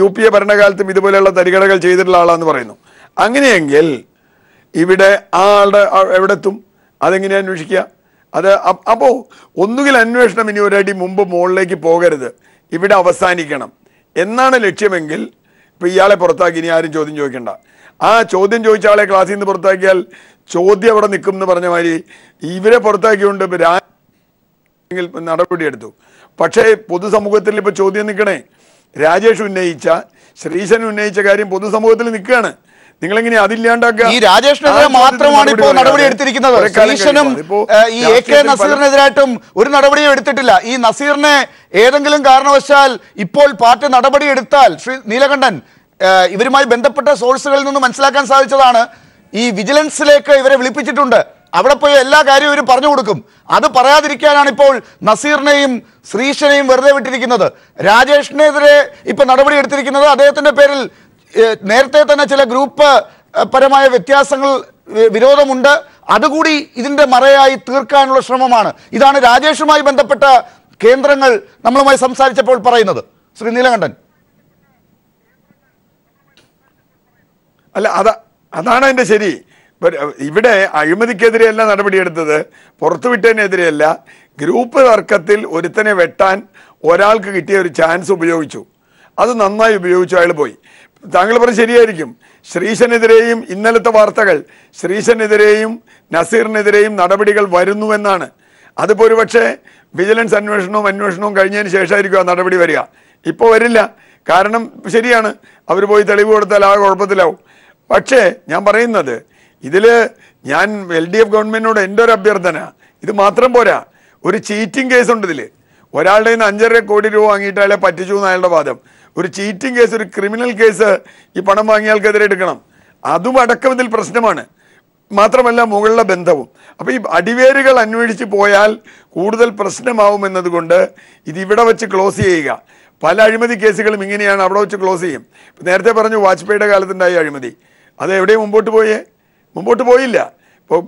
UPA ഭരണകാലത്തും ഇതുപോലെയുള്ള തരികടകൾ ചെയ്തിട്ടുള്ള ആളാന്ന് പറയുന്നു. അങ്ങനെയെങ്കിൽ ഇവിടെ ആ ആളുടെ എവിടെ എത്തും? അതെങ്ങനെയാണ് അന്വേഷിക്കുക? അത് അപ്പോൾ ഒന്നുകിൽ അന്വേഷണം ഇനി ഒരടി മുമ്പ് മുകളിലേക്ക് പോകരുത്, ഇവിടെ അവസാനിക്കണം എന്നാണ് ലക്ഷ്യമെങ്കിൽ ഇപ്പോൾ ഇയാളെ പുറത്താക്കി ഇനി ആരും ചോദ്യം ചോദിക്കേണ്ട. ആ ചോദ്യം ചോദിച്ച ആളെ ക്ലാസ്സിൽ നിന്ന് പുറത്താക്കിയാൽ ചോദ്യം അവിടെ നിൽക്കും എന്ന് പറഞ്ഞ മാതിരി ഇവരെ പുറത്താക്കിയുകൊണ്ട് നടപടിയെടുത്തു. പക്ഷേ പൊതുസമൂഹത്തിൽ ഇപ്പോൾ ചോദ്യം നിൽക്കണേ. രാജേഷ് ഉന്നയിച്ച, ശ്രീശൻ ഉന്നയിച്ച കാര്യം പൊതുസമൂഹത്തിൽ നിൽക്കുകയാണ്. നിങ്ങളെങ്ങനെ അതില്ലാണ്ടാക്കുക? ഈ രാജേഷിനെതിരെ മാത്രമാണ് ഇപ്പോൾ നടപടി എടുത്തിരിക്കുന്നത്. ശ്രീശനും ഈ AK നസീറിനെതിരായിട്ടും ഒരു നടപടിയും എടുത്തിട്ടില്ല. ഈ നസീറിനെ ഏതെങ്കിലും കാരണവശാൽ ഇപ്പോൾ പാർട്ടി നടപടി എടുത്താൽ, ശ്രീ നീലകണ്ഠൻ, ഇവരുമായി ബന്ധപ്പെട്ട സോഴ്സുകളിൽ നിന്ന് മനസ്സിലാക്കാൻ സാധിച്ചതാണ്, ഈ വിജിലൻസിലേക്ക് ഇവരെ വിളിപ്പിച്ചിട്ടുണ്ട്. അവിടെ പോയി എല്ലാ കാര്യവും ഇവർ പറഞ്ഞു കൊടുക്കും. അത് പറയാതിരിക്കാനാണ് ഇപ്പോൾ നസീറിനെയും ശ്രീശനെയും വെറുതെ വിട്ടിരിക്കുന്നത്. രാജേഷിനെതിരെ ഇപ്പൊ നടപടി എടുത്തിരിക്കുന്നത് അദ്ദേഹത്തിന്റെ പേരിൽ നേരത്തെ തന്നെ ചില ഗ്രൂപ്പ് പരമായ വ്യത്യാസങ്ങൾ, വിരോധമുണ്ട്. അതുകൂടി ഇതിന്റെ മറയായി തീർക്കാനുള്ള ശ്രമമാണ്. ഇതാണ് രാജേഷുമായി ബന്ധപ്പെട്ട കേന്ദ്രങ്ങൾ നമ്മളുമായി സംസാരിച്ചപ്പോൾ പറയുന്നത്. ശ്രീ നീലകണ്ഠൻ, അല്ല അതാണ് അതിൻ്റെ ശരി. ഇവിടെ അഴിമതിക്കെതിരെയല്ല നടപടിയെടുത്തത്, പുറത്തുവിട്ടതിനെതിരെയല്ല. ഗ്രൂപ്പ് തർക്കത്തിൽ ഒരുത്തനെ വെട്ടാൻ ഒരാൾക്ക് കിട്ടിയ ഒരു ചാൻസ് ഉപയോഗിച്ചു, അത് നന്നായി ഉപയോഗിച്ചു, അയാൾ പോയി. താങ്കൾ പറഞ്ഞ് ശരിയായിരിക്കും. ശ്രീശനെതിരെയും ഇന്നലത്തെ വാർത്തകൾ ശ്രീശനെതിരെയും നസീറിനെതിരെയും നടപടികൾ വരുന്നുവെന്നാണ്. അതിപ്പോൾ ഒരു പക്ഷേ വിജിലൻസ് അന്വേഷണവും കഴിഞ്ഞതിന് ശേഷമായിരിക്കും ആ നടപടി വരിക. ഇപ്പോൾ വരില്ല. കാരണം ശരിയാണ്, അവർ പോയി തെളിവ് കൊടുത്താൽ ആ കുഴപ്പത്തിലാവും. പക്ഷേ ഞാൻ പറയുന്നത്, ഇതിൽ ഞാൻ LDF ഗവൺമെൻറ്റിനോട് എൻ്റെ ഒരു അഭ്യർത്ഥന, ഇത് മാത്രം പോരാ, ഒരു ചീറ്റിംഗ് കേസുണ്ട് ഇതിൽ. ഒരാളുടെ നിന്ന് 5.5 കോടി രൂപ വാങ്ങിയിട്ട് അയാളെ പറ്റിച്ചു എന്ന് അയാളുടെ വാദം. ഒരു ചീറ്റിംഗ് കേസ്, ഒരു ക്രിമിനൽ കേസ് ഈ പണം വാങ്ങിയാൾക്കെതിരെ എടുക്കണം. അതും അടക്കം ഇതിൽ പ്രശ്നമാണ്. മാത്രമല്ല മുകളിലെ ബന്ധവും. അപ്പോൾ ഈ അടിവേരുകൾ അന്വേഷിച്ച് പോയാൽ കൂടുതൽ പ്രശ്നമാവുമെന്നതുകൊണ്ട് ഇതിവിടെ വെച്ച് ക്ലോസ് ചെയ്യുക. പല അഴിമതി കേസുകളും ഇങ്ങനെയാണ്, അവിടെ വെച്ച് ക്ലോസ് ചെയ്യും. നേരത്തെ പറഞ്ഞു വാജ്പേയിയുടെ കാലത്തുണ്ടായ അഴിമതി, അത് എവിടെയും മുമ്പോട്ട് പോയില്ല. ഇപ്പോൾ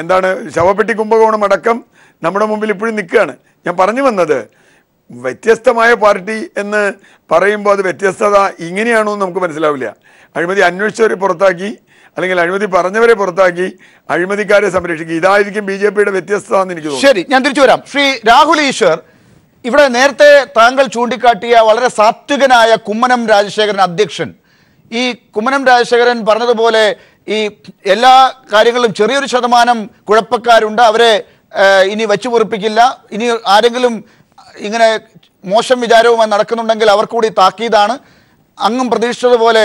എന്താണ്, ശവപ്പെട്ടി കുംഭകോണം അടക്കം നമ്മുടെ മുമ്പിൽ ഇപ്പോഴും നിൽക്കുകയാണ്. ഞാൻ പറഞ്ഞു വന്നത്, വ്യത്യസ്തമായ പാർട്ടി എന്ന് പറയുമ്പോൾ അത് വ്യത്യസ്തത ഇങ്ങനെയാണോ എന്ന് നമുക്ക് മനസ്സിലാവില്ല. അഴിമതി അന്വേഷിച്ചവരെ പുറത്താക്കി, അല്ലെങ്കിൽ അഴിമതി പറഞ്ഞവരെ പുറത്താക്കി, അഴിമതിക്കാരെ സംരക്ഷിക്കുക. ഇതായിരിക്കും BJP-യുടെ വ്യത്യസ്തത എന്ന് എനിക്ക് തോന്നുന്നു. ശരി, ഞാൻ തിരിച്ചു വരാം. ശ്രീ രാഹുൽ ഈശ്വർ, ഇവിടെ നേരത്തെ താങ്കൾ ചൂണ്ടിക്കാട്ടിയ വളരെ സാത്വികനായ കുമ്മനം രാജശേഖരൻ അധ്യക്ഷൻ, ഈ കുമ്മനം രാജശേഖരൻ പറഞ്ഞതുപോലെ ഈ എല്ലാ കാര്യങ്ങളിലും ചെറിയൊരു ശതമാനം കുഴപ്പക്കാരുണ്ട്, അവരെ ഇനി വെച്ചു പൊറിപ്പിക്കില്ല, ഇനി ആരെങ്കിലും ഇങ്ങനെ മോശം വിചാരവുമായി നടക്കുന്നുണ്ടെങ്കിൽ അവർ കൂടി താക്കീതാണ്. അങ്ങും പ്രതീക്ഷിച്ചതുപോലെ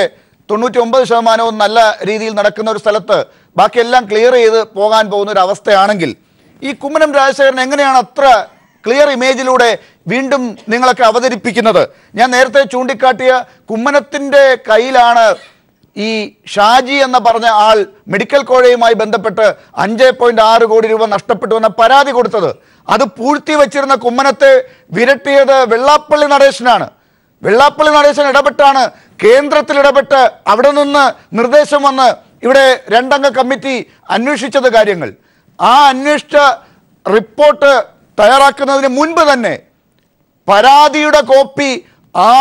99% നല്ല രീതിയിൽ നടക്കുന്ന ഒരു സ്ഥലത്ത് ബാക്കിയെല്ലാം ക്ലിയർ ചെയ്ത് പോകാൻ പോകുന്ന ഒരു അവസ്ഥയാണെങ്കിൽ ഈ കുമ്മനം രാജശേഖരൻ എങ്ങനെയാണ് അത്ര ക്ലിയർ ഇമേജിലൂടെ വീണ്ടും നിങ്ങളൊക്കെ അവതരിപ്പിക്കുന്നത്? ഞാൻ നേരത്തെ ചൂണ്ടിക്കാട്ടിയ കുമ്മനത്തിൻ്റെ കയ്യിലാണ് ഈ ഷാജി എന്ന് പറഞ്ഞ ആൾ മെഡിക്കൽ കോളേജുമായി ബന്ധപ്പെട്ട് 5.6 കോടി രൂപ നഷ്ടപ്പെട്ടു എന്ന പരാതി കൊടുത്തത്. അത് പൂഴ്ത്തി വെച്ചിരുന്ന കുമ്മനത്തെ വിരട്ടിയത് വെള്ളാപ്പള്ളി നടേശനാണ്. വെള്ളാപ്പള്ളി നടേശൻ ഇടപെട്ടാണ്, കേന്ദ്രത്തിൽ ഇടപെട്ട് അവിടെ നിന്ന് നിർദ്ദേശം വന്ന് ഇവിടെ 2 അംഗ കമ്മിറ്റി അന്വേഷിച്ചത് കാര്യങ്ങൾ. ആ അന്വേഷിച്ച റിപ്പോർട്ട് തയ്യാറാക്കുന്നതിന് മുൻപ് തന്നെ പരാതിയുടെ കോപ്പി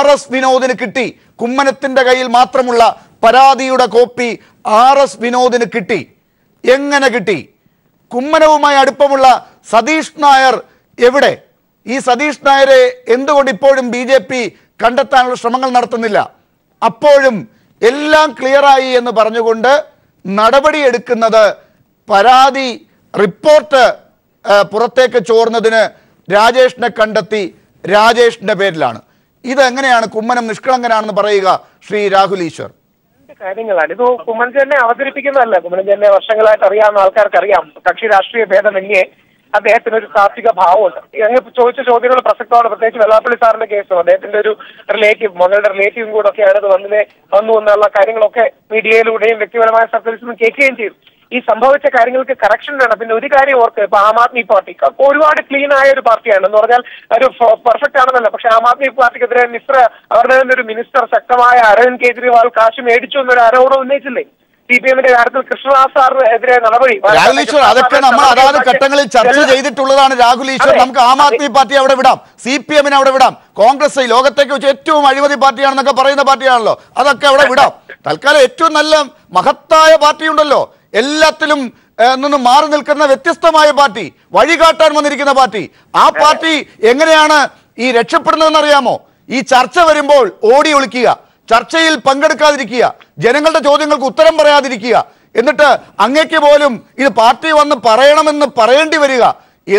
RS വിനോദിന് കിട്ടി. കുമ്മനത്തിൻ്റെ കയ്യിൽ മാത്രമുള്ള പരാതിയുടെ കോപ്പി RS വിനോദിന് കിട്ടി. എങ്ങനെ കിട്ടി? കുമ്മനവുമായി അടുപ്പമുള്ള സതീഷ് നായർ എവിടെ? ഈ സതീഷ് നായരെ എന്തുകൊണ്ട് ഇപ്പോഴും BJP കണ്ടെത്താനുള്ള ശ്രമങ്ങൾ നടത്തുന്നില്ല? അപ്പോഴും എല്ലാം ക്ലിയറായി എന്ന് പറഞ്ഞുകൊണ്ട് നടപടിയെടുക്കുന്നത് പരാതി റിപ്പോർട്ട് പുറത്തേക്ക് ചോർന്നതിന് രാജേഷിനെ കണ്ടെത്തി രാജേഷിന്റെ പേരിലാണ്. ഇതെങ്ങനെയാണ് കുമ്മനം നിഷ്കളങ്കനാണെന്ന് പറയുക ശ്രീ രാഹുൽ ഈശ്വർ? കാര്യങ്ങളാണ് ഇത്. കുമ്മനചേട്ടനെ അവതരിപ്പിക്കുന്നതല്ല. കുമ്മനചേട്ടനെ വർഷങ്ങളായിട്ട് അറിയാവുന്ന ആൾക്കാർക്ക് അറിയാം. കക്ഷി രാഷ്ട്രീയ ഭേദമന്യേ അദ്ദേഹത്തിന് ഒരു സാത്വിക ഭാവമുണ്ട്. അങ്ങ് ചോദിച്ച ചോദ്യങ്ങൾ പ്രസക്തമാണ്. പ്രത്യേകിച്ച് വെള്ളാപ്പള്ളി സാറിന്റെ കേസും അദ്ദേഹത്തിന്റെ ഒരു റിലേറ്റീവ്, മകളുടെ റിലേറ്റീവും കൂടെ ഒക്കെയാണ് ഇത് വന്നു എന്നുള്ള കാര്യങ്ങളൊക്കെ മീഡിയയിലൂടെയും വ്യക്തിപരമായ സർക്കിൾസിൽ നിന്നും കേൾക്കുകയും ചെയ്തു. ഈ സംഭവിച്ച കാര്യങ്ങൾക്ക് കറക്ഷൻ വേണം. പിന്നെ ഒരു കാര്യം ഓർക്ക്, ഇപ്പൊ ആം ആദ്മി പാർട്ടി ഒരുപാട് ക്ലീൻ ആയ ഒരു പാർട്ടിയാണ് എന്ന് പറഞ്ഞാൽ ഒരു പെർഫെക്റ്റ് ആണെന്നല്ല. പക്ഷെ ആം ആദ്മി പാർട്ടിക്കെതിരെ അവരുടെ തന്നെ ഒരു മിനിസ്റ്റർ ശക്തമായ അരവിന്ദ് കെജ്രിവാൾ കാശ് മേടിച്ചു എന്നൊരു ആരോപണം ഉന്നയിച്ചില്ലേ? CPM-ന്റെ കാര്യത്തിൽ കൃഷ്ണദാസ് സാറിനെതിരെ നടപടി. രാഹുൽ ഈശ്വർ, അതൊക്കെ നമ്മൾ അതാത് ഘട്ടങ്ങളിൽ ചർച്ച ചെയ്തിട്ടുള്ളതാണ്. രാഹുൽ ഈശ്വർ, നമുക്ക് ആം ആദ്മി പാർട്ടി അവിടെ വിടാം, CPM-നെ അവിടെ വിടാം, കോൺഗ്രസ് ലോകത്തേക്ക് വെച്ച് ഏറ്റവും അഴിമതി പാർട്ടിയാണെന്നൊക്കെ പറയുന്ന പാർട്ടിയാണല്ലോ, അതൊക്കെ അവിടെ വിടാം. തൽക്കാലം ഏറ്റവും നല്ല മഹത്തായ പാർട്ടിയുണ്ടല്ലോ, എല്ലാത്തിലും നിന്ന് മാറി നിൽക്കുന്ന വ്യത്യസ്തമായ പാർട്ടി, വഴികാട്ടാൻ വന്നിരിക്കുന്ന പാർട്ടി. ആ പാർട്ടി എങ്ങനെയാണ് ഈ രക്ഷപ്പെടുന്നതെന്ന് അറിയാമോ? ഈ ചർച്ച വരുമ്പോൾ ഓടി ഒളിക്കുക, ചർച്ചയിൽ പങ്കെടുക്കാതിരിക്കുക, ജനങ്ങളുടെ ചോദ്യങ്ങൾക്ക് ഉത്തരം പറയാതിരിക്കുക, എന്നിട്ട് അങ്ങേക്ക് പോലും ഇത് പാർട്ടി വന്ന് പറയണമെന്ന് പറയേണ്ടി വരിക.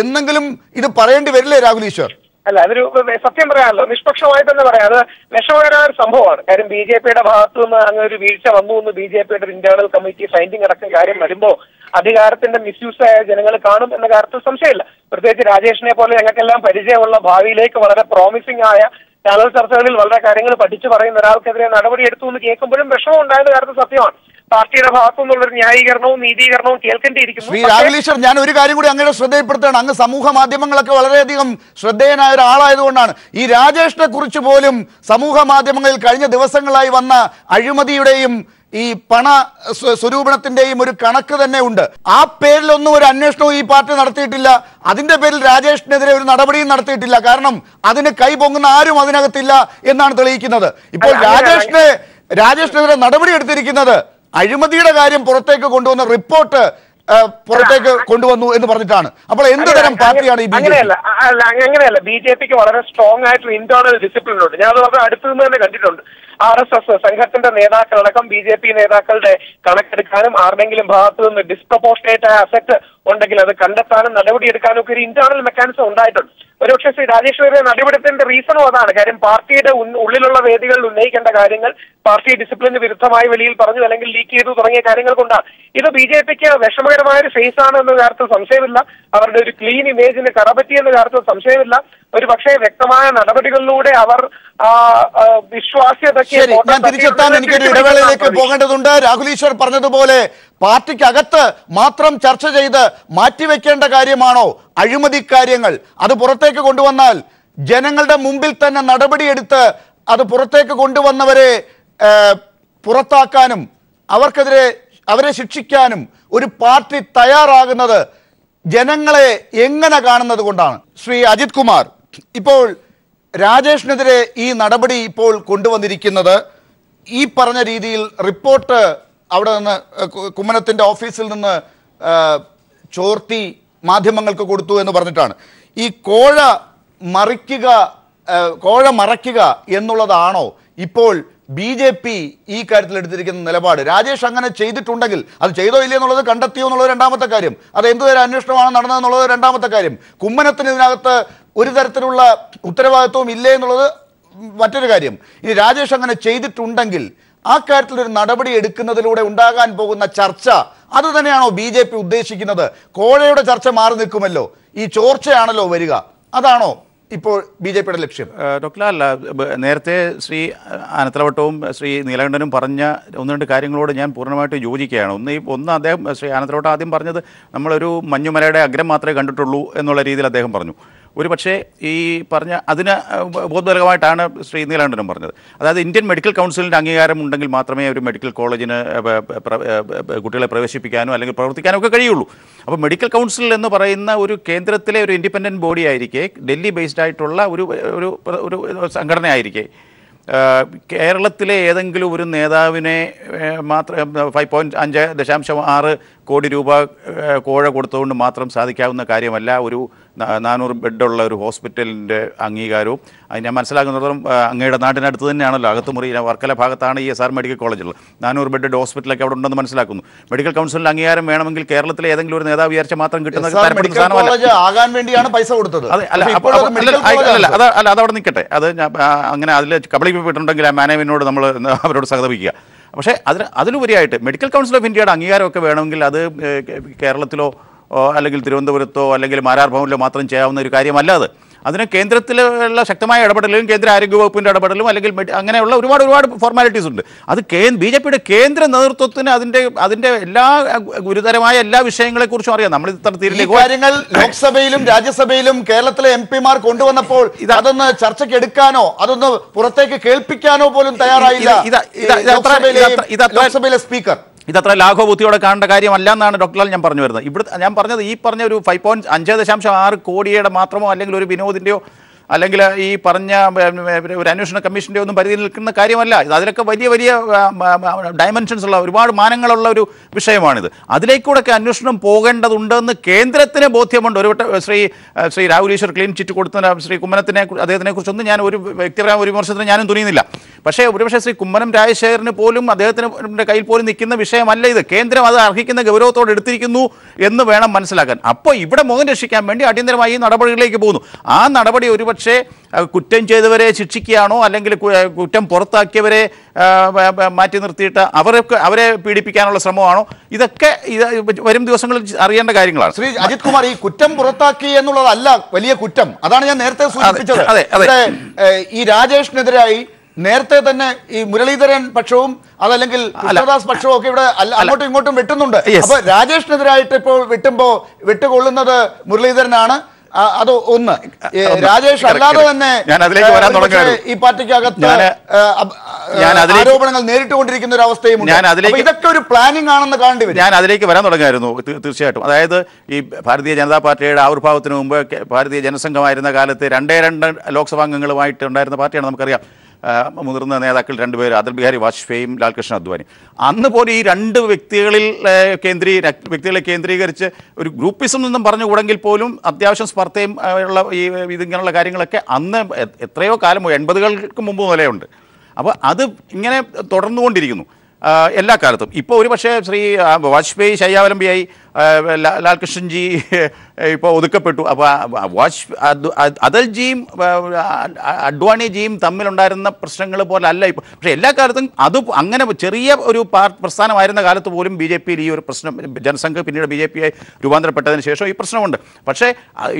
എന്നെങ്കിലും ഇത് പറയേണ്ടി വരില്ലേ രാഹുൽ ഈശ്വർ? അല്ല, അതൊരു സത്യം പറയാമല്ലോ, നിഷ്പക്ഷമായി തന്നെ പറയാം. അത് വിഷമകരമായ ഒരു സംഭവമാണ്. കാര്യം BJP-യുടെ ഭാഗത്തു നിന്ന് അങ്ങനെ ഒരു വീഴ്ച വന്നു എന്ന് BJP-യുടെ ഇന്റേണൽ കമ്മിറ്റി ഫൈൻഡിംഗ് അടക്കം കാര്യം വരുമ്പോൾ അധികാരത്തിന്റെ മിസ്യൂസ് ആയ ജനങ്ങൾ കാണും എന്ന കാര്യത്തിൽ സംശയമില്ല. പ്രത്യേകിച്ച് രാജേഷിനെ പോലെ ഞങ്ങൾക്കെല്ലാം പരിചയമുള്ള, ഭാവിയിലേക്ക് വളരെ പ്രോമിസിംഗ് ആയ, ചാനൽ ചർച്ചകളിൽ വളരെ കാര്യങ്ങൾ പഠിച്ചു പറയുന്ന ഒരാൾക്കെതിരെ നടപടിയെടുത്തു എന്ന് കേൾക്കുമ്പോഴും വിഷമം ഉണ്ടായത് കാര്യത്തിൽ സത്യമാണ്. പാർട്ടിയുടെ ഭാഗത്തു നിന്നുള്ളൊരു ന്യായീകരണവും നീതീകരണവും കേൾക്കേണ്ടിയിരിക്കുന്നു. ശ്രീ രാഹുൽ ഈശ്വർ, ഞാൻ ഒരു കാര്യം കൂടി അങ്ങനെ ശ്രദ്ധയിൽപ്പെടുത്തുകയാണ്. അങ്ങ് സമൂഹ മാധ്യമങ്ങളൊക്കെ വളരെയധികം ശ്രദ്ധേയനായ ഒരാളായതുകൊണ്ടാണ്. ഈ രാജേഷിനെ കുറിച്ച് പോലും സമൂഹ മാധ്യമങ്ങളിൽ കഴിഞ്ഞ ദിവസങ്ങളായി വന്ന അഴിമതിയുടെയും ഈ പണ സ്വരൂപണത്തിന്റെയും ഒരു കണക്ക് തന്നെ ഉണ്ട്. ആ പേരിലൊന്നും ഒരു അന്വേഷണവും ഈ പാർട്ടി നടത്തിയിട്ടില്ല. അതിന്റെ പേരിൽ രാജേഷിനെതിരെ ഒരു നടപടിയും നടത്തിയിട്ടില്ല. കാരണം അതിന് കൈ പൊങ്ങുന്ന ആരും അതിനകത്തില്ല എന്നാണ് തെളിയിക്കുന്നത്. ഇപ്പോൾ രാജേഷിനെതിരെ നടപടി എടുത്തിരിക്കുന്നത് അഴിമതിയുടെ കാര്യം പുറത്തേക്ക് കൊണ്ടുവന്ന റിപ്പോർട്ട് പുറത്തേക്ക് കൊണ്ടുവന്നു എന്ന് പറഞ്ഞിട്ടാണ്. അപ്പോൾ എന്ത് തരം പാർട്ടിയാണ് ഈ അങ്ങനെയല്ല. BJP-ക്ക് വളരെ സ്ട്രോങ് ആയിട്ടുള്ള ഇന്റേണൽ ഡിസിപ്ലിൻ ഉണ്ട്. ഞാൻ അത് വളരെ അടുത്തു നിന്ന് തന്നെ കണ്ടിട്ടുണ്ട്. RSS സംഘത്തിന്റെ നേതാക്കളടക്കം BJP നേതാക്കളുടെ കണക്കെടുക്കാനും ആരുടെങ്കിലും ഭാഗത്തു നിന്ന് ഡിസ്പ്രപ്പോർഷനേറ്റ് ആയ അസറ്റ് ഉണ്ടെങ്കിൽ അത് കണ്ടെത്താനും നടപടിയെടുക്കാനും ഒക്കെ ഒരു ഇന്റേണൽ മെക്കാനിസം ഉണ്ടായിട്ടുണ്ട്. ഒരുപക്ഷെ ശ്രീ രാജേഷിനെതിരെ നടപടിയെടുത്തതിന്റെ റീസണും അതാണ്. കാര്യം പാർട്ടിയുടെ ഉള്ളിലുള്ള വേദികളിൽ ഉന്നയിക്കേണ്ട കാര്യങ്ങൾ പാർട്ടി ഡിസിപ്ലിന് വിരുദ്ധമായി വെളിയിൽ പറഞ്ഞു അല്ലെങ്കിൽ ലീക്ക് ചെയ്തു തുടങ്ങിയ കാര്യങ്ങൾ കൊണ്ടാണ്. ഇത് BJP-ക്ക് വിഷമകരമായ ഒരു ഫേസ് ആണ് എന്ന കാര്യത്തിൽ സംശയമില്ല. അവരുടെ ഒരു ക്ലീൻ ഇമേജിന് കറപറ്റിയെന്ന കാര്യത്തിൽ സംശയമില്ല. ഒരു പക്ഷേ വ്യക്തമായ നടപടികളിലൂടെ അവർ വിശ്വാസ്യതയ്ക്ക് ഞാൻ തിരിച്ചെത്താൻ എനിക്കൊരു ഇടവേളയിലേക്ക് പോകേണ്ടതുണ്ട്. രാഹുൽ ഈശ്വർ പറഞ്ഞതുപോലെ പാർട്ടിക്കകത്ത് മാത്രം ചർച്ച ചെയ്ത് മാറ്റിവെക്കേണ്ട കാര്യമാണോ അഴിമതി കാര്യങ്ങൾ? അത് പുറത്തേക്ക് കൊണ്ടുവന്നാൽ ജനങ്ങളുടെ മുമ്പിൽ തന്നെ നടപടിയെടുത്ത് അത് പുറത്തേക്ക് കൊണ്ടുവന്നവരെ പുറത്താക്കാനും അവരെ ശിക്ഷിക്കാനും ഒരു പാർട്ടി തയ്യാറാകുന്നത് ജനങ്ങളെ എങ്ങനെ കാണുന്നത് കൊണ്ടാണ്? ശ്രീ അജിത് കുമാർ, ഇപ്പോൾ രാജേഷിനെതിരെ ഈ നടപടി ഇപ്പോൾ കൊണ്ടുവന്നിരിക്കുന്നത് ഈ പറഞ്ഞ രീതിയിൽ റിപ്പോർട്ട് അവിടെ നിന്ന് കുമ്മനത്തിൻ്റെ ഓഫീസിൽ നിന്ന് ചോർത്തി മാധ്യമങ്ങൾക്ക് കൊടുത്തു എന്ന് പറഞ്ഞിട്ടാണ്. ഈ കോഴ മറയ്ക്കുക എന്നുള്ളതാണോ ഇപ്പോൾ BJP ഈ കാര്യത്തിൽ എടുത്തിരിക്കുന്ന നിലപാട്? രാജേഷ് അങ്ങനെ ചെയ്തിട്ടുണ്ടെങ്കിൽ അത് ചെയ്തോ ഇല്ല എന്നുള്ളത് കണ്ടെത്തിയോ എന്നുള്ളത് രണ്ടാമത്തെ കാര്യം. അത് എന്തുതരം അന്വേഷണമാണ് നടന്നതെന്നുള്ളത് രണ്ടാമത്തെ കാര്യം. കുമ്മനത്തിന് ഇതിനകത്ത് ഒരു തരത്തിലുള്ള ഉത്തരവാദിത്വവും ഇല്ലേ എന്നുള്ളത് മറ്റൊരു കാര്യം. ഇനി രാജേഷ് അങ്ങനെ ചെയ്തിട്ടുണ്ടെങ്കിൽ ആ കാര്യത്തിൽ ഒരു നടപടി എടുക്കുന്നതിലൂടെ ഉണ്ടാകാൻ പോകുന്ന ചർച്ച അത് തന്നെയാണോ BJP ഉദ്ദേശിക്കുന്നത്? കോഴയുടെ ചർച്ച മാറി നിൽക്കുമല്ലോ, ഈ ചോർച്ചയാണല്ലോ വരിക. അതാണോ ഇപ്പോൾ BJP-യുടെ ലക്ഷ്യം? ഡോക്ടർ ലാൽ, നേരത്തെ ശ്രീ ആനത്തലവട്ടവും ശ്രീ നീലകണ്ഠനും പറഞ്ഞ ഒന്ന് രണ്ട് കാര്യങ്ങളോട് ഞാൻ പൂർണ്ണമായിട്ട് യോജിക്കുകയാണ്. ഒന്ന് അദ്ദേഹം ശ്രീ ആനത്തലവട്ടം ആദ്യം പറഞ്ഞത് നമ്മളൊരു മഞ്ഞുമലയുടെ അഗ്രം മാത്രമേ കണ്ടിട്ടുള്ളൂ എന്നുള്ള രീതിയിൽ അദ്ദേഹം പറഞ്ഞു. ഒരു പക്ഷേ ഈ പറഞ്ഞ അതിന് ബോധപരമായിട്ടാണ് ശ്രീ നീലകണ്ഠനും പറഞ്ഞത്. അതായത് ഇന്ത്യൻ മെഡിക്കൽ കൗൺസിലിൻ്റെ അംഗീകാരം ഉണ്ടെങ്കിൽ മാത്രമേ ഒരു മെഡിക്കൽ കോളേജിന് കുട്ടികളെ പ്രവേശിപ്പിക്കാനോ അല്ലെങ്കിൽ പ്രവർത്തിക്കാനോ ഒക്കെ കഴിയുള്ളൂ. അപ്പോൾ മെഡിക്കൽ കൗൺസിൽ എന്ന് പറയുന്ന ഒരു കേന്ദ്രത്തിലെ ഒരു ഇൻഡിപെൻഡൻറ്റ് ബോഡി ആയിരിക്കെ, ഡൽഹി ബേസ്ഡ് ആയിട്ടുള്ള ഒരു സംഘടന ആയിരിക്കെ, കേരളത്തിലെ ഏതെങ്കിലും ഒരു നേതാവിനെ മാത്രം 5.6 കോടി രൂപ കോഴ കൊടുത്തുകൊണ്ട് മാത്രം സാധിക്കാവുന്ന കാര്യമല്ല. ഒരു 400 ബെഡുള്ള ഒരു ഹോസ്പിറ്റലിൻ്റെ അംഗീകാരവും അത് ഞാൻ മനസ്സിലാക്കുന്നിടത്തോളം അങ്ങയുടെ നാട്ടിനടുത്ത് തന്നെയാണല്ലോ, അകത്തുമുറി വർക്കല ഭാഗത്താണ് ഈ SR മെഡിക്കൽ കോളേജുള്ളത്. 400 ബെഡ് ഹോസ്പിറ്റലൊക്കെ അവിടെ ഉണ്ടെന്ന് മനസ്സിലാക്കുന്നു. മെഡിക്കൽ കൗൺസിലിൻ്റെ അംഗീകാരം വേണമെങ്കിൽ കേരളത്തിലെ ഏതെങ്കിലും ഒരു നേതാവ് വിചാരിച്ച മാത്രം കിട്ടുന്ന ആകാൻ വേണ്ടിയാണ് പൈസ കൊടുത്തത്. അതവിടെ നിൽക്കട്ടെ. അത് അങ്ങനെ അതിൽ കബളിപ്പിട്ടുണ്ടെങ്കിൽ ആ മാനേജ്മെന്റിനോട് നമ്മൾ അവരോട് സഹതപിക്കുക. പക്ഷേ അതിലുപരിയായിട്ട് മെഡിക്കൽ കൗൺസിൽ ഓഫ് ഇന്ത്യയുടെ അംഗീകാരമൊക്കെ വേണമെങ്കിൽ അത് കേരളത്തിലോ അല്ലെങ്കിൽ തിരുവനന്തപുരത്തോ അല്ലെങ്കിൽ മാരാർ ഭവനിലോ മാത്രം ചെയ്യാവുന്ന ഒരു കാര്യമല്ല. അതിന് കേന്ദ്രത്തിലുള്ള ശക്തമായ ഇടപെടലും കേന്ദ്ര ആരോഗ്യ വകുപ്പിൻ്റെ ഇടപെടലും അല്ലെങ്കിൽ അങ്ങനെയുള്ള ഒരുപാട് ഫോർമാലിറ്റീസ് ഉണ്ട്. അത് BJPയുടെ കേന്ദ്ര നേതൃത്വത്തിന് അതിൻ്റെ എല്ലാ ഗുരുതരമായ എല്ലാ വിഷയങ്ങളെക്കുറിച്ചും അറിയാം. നമ്മൾ കാര്യങ്ങൾ ലോക്സഭയിലും രാജ്യസഭയിലും കേരളത്തിലെ MP-മാർ കൊണ്ടുവന്നപ്പോൾ അതൊന്ന് ചർച്ചയ്ക്ക് എടുക്കാനോ അതൊന്ന് പുറത്തേക്ക് കേൾപ്പിക്കാനോ പോലും തയ്യാറായില്ല ലോക്സഭയിലെ സ്പീക്കർ. ഇതത്ര ലാഘവബുദ്ധിയോടെ കാണേണ്ട കാര്യമല്ല എന്നാണ് ഡോക്ടർ ലാൽ ഞാൻ പറഞ്ഞു വരുന്നത്. ഇവിടെ ഞാൻ പറഞ്ഞത് ഈ പറഞ്ഞ ഒരു 5.6 കോടിയുടെ മാത്രമോ അല്ലെങ്കിൽ ഒരു വിനോദിൻ്റെയോ അല്ലെങ്കിൽ ഈ പറഞ്ഞ ഒരു അന്വേഷണ കമ്മീഷൻ്റെ ഒന്നും പരിധിയിൽ നിൽക്കുന്ന കാര്യമല്ല. അതിലൊക്കെ വലിയ ഡയമെൻഷൻസ് ഉള്ള ഒരുപാട് മാനങ്ങളുള്ള ഒരു വിഷയമാണിത്. അതിലേക്കൂടെയൊക്കെ അന്വേഷണം പോകേണ്ടതുണ്ടെന്ന് കേന്ദ്രത്തിന് ബോധ്യമുണ്ട്. ശ്രീ രാഹുൽ ഈശ്വർ ക്ലീൻ ചിറ്റ് കൊടുത്ത ശ്രീ അദ്ദേഹത്തിനെ കുറിച്ചൊന്നും ഞാൻ ഒരു വ്യക്തിപരമായ ഒരു വിമർശനത്തിന് ഞാനും തുനിയുന്നില്ല. പക്ഷേ ഒരുപക്ഷെ ശ്രീ കുമ്മനം രാജശേഖരന് പോലും അദ്ദേഹത്തിൻ്റെ കയ്യിൽ പോലും നിൽക്കുന്ന വിഷയമല്ല ഇത്. കേന്ദ്രം അത് അർഹിക്കുന്ന ഗൗരവത്തോടെ എടുത്തിരിക്കുന്നു എന്ന് വേണം മനസ്സിലാക്കാൻ. അപ്പോൾ ഇവിടെ മുഖം രക്ഷിക്കാൻ വേണ്ടി അടിയന്തരമായി ഈ നടപടികളിലേക്ക് പോകുന്നു. ആ നടപടി ഒരുപക്ഷെ കുറ്റം ചെയ്തവരെ ശിക്ഷിക്കുകയാണോ അല്ലെങ്കിൽ കുറ്റം പുറത്താക്കിയവരെ മാറ്റി നിർത്തിയിട്ട് അവരെ പീഡിപ്പിക്കാനുള്ള ശ്രമമാണോ? ഇതൊക്കെ വരും ദിവസങ്ങളിൽ അറിയേണ്ട കാര്യങ്ങളാണ്. ശ്രീ അജിത് കുമാർ, ഈ കുറ്റം പുറത്താക്കി എന്നുള്ളതല്ല വലിയ കുറ്റം. അതാണ് ഞാൻ നേരത്തെ സൂചിപ്പിച്ചത്. ഈ രാജേഷിനെതിരായി നേരത്തെ തന്നെ ഈ മുരളീധരൻ പക്ഷവും അതല്ലെങ്കിൽ കൃഷ്ണദാസ് പക്ഷവും ഒക്കെ ഇവിടെ അങ്ങോട്ടും ഇങ്ങോട്ടും വെട്ടുന്നുണ്ട്. അപ്പൊ രാജേഷിനെതിരായിട്ട് ഇപ്പോൾ വിട്ടുകൊള്ളുന്നത് മുരളീധരനാണ്. അത് ഒന്ന്. രാജേഷ് അല്ലാതെ തന്നെ ഈ പാർട്ടിക്കകത്ത് ആരോപണങ്ങൾ നേരിട്ടുകൊണ്ടിരിക്കുന്ന ഒരു അവസ്ഥയും ഇതൊക്കെ ഒരു പ്ലാനിംഗ് ആണെന്ന് കാണേണ്ടി വരും. ഞാൻ അതിലേക്ക് വരാൻ തുടങ്ങായിരുന്നു തീർച്ചയായിട്ടും. അതായത് ഈ ഭാരതീയ ജനതാ പാർട്ടിയുടെ ആവിർഭാവത്തിന് മുമ്പ് ഭാരതീയ ജനസംഘമായിരുന്ന കാലത്ത് 2 ലോക്സഭാംഗങ്ങളുമായിട്ട് ഉണ്ടായിരുന്ന പാർട്ടിയാണ്. നമുക്കറിയാം മുതിർന്ന നേതാക്കൾ 2 പേര്, അടൽ ബിഹാരി വാജ്പേയിയും ലാൽകൃഷ്ണ അദ്വാനി. അന്ന് പോലും ഈ 2 വ്യക്തികളെ കേന്ദ്രീകരിച്ച് ഒരു ഗ്രൂപ്പിസം എന്നും പറഞ്ഞുകൂടെങ്കിൽ പോലും അത്യാവശ്യം സ്പർദ്ധയും ഉള്ള ഇതിങ്ങനെയുള്ള കാര്യങ്ങളൊക്കെ അന്ന് എത്രയോ കാലം 80-കൾക്ക് മുമ്പ് നിലയുണ്ട്. അപ്പോൾ അത് ഇങ്ങനെ തുടർന്നുകൊണ്ടിരിക്കുന്നു എല്ലാ കാലത്തും. ഇപ്പോൾ ഒരു പക്ഷേ ശ്രീ വാജ്പേയി ശയ്യാവലംബിയായി, ലാൽകൃഷ്ണൻജി ഇപ്പോൾ ഒതുക്കപ്പെട്ടു. അപ്പോൾ അടൽജിയും അഡ്വാണിജിയും തമ്മിലുണ്ടായിരുന്ന പ്രശ്നങ്ങൾ പോലെ അല്ല ഇപ്പോൾ. പക്ഷേ എല്ലാ കാലത്തും അത് അങ്ങനെ ചെറിയ ഒരു പ്രസ്ഥാനമായിരുന്ന കാലത്ത് പോലും BJPയിൽ ഈ ഒരു പ്രശ്നം, ജനസംഘ് പിന്നീട് BJP ആയി രൂപാന്തരപ്പെട്ടതിന് ശേഷം ഈ പ്രശ്നമുണ്ട്. പക്ഷേ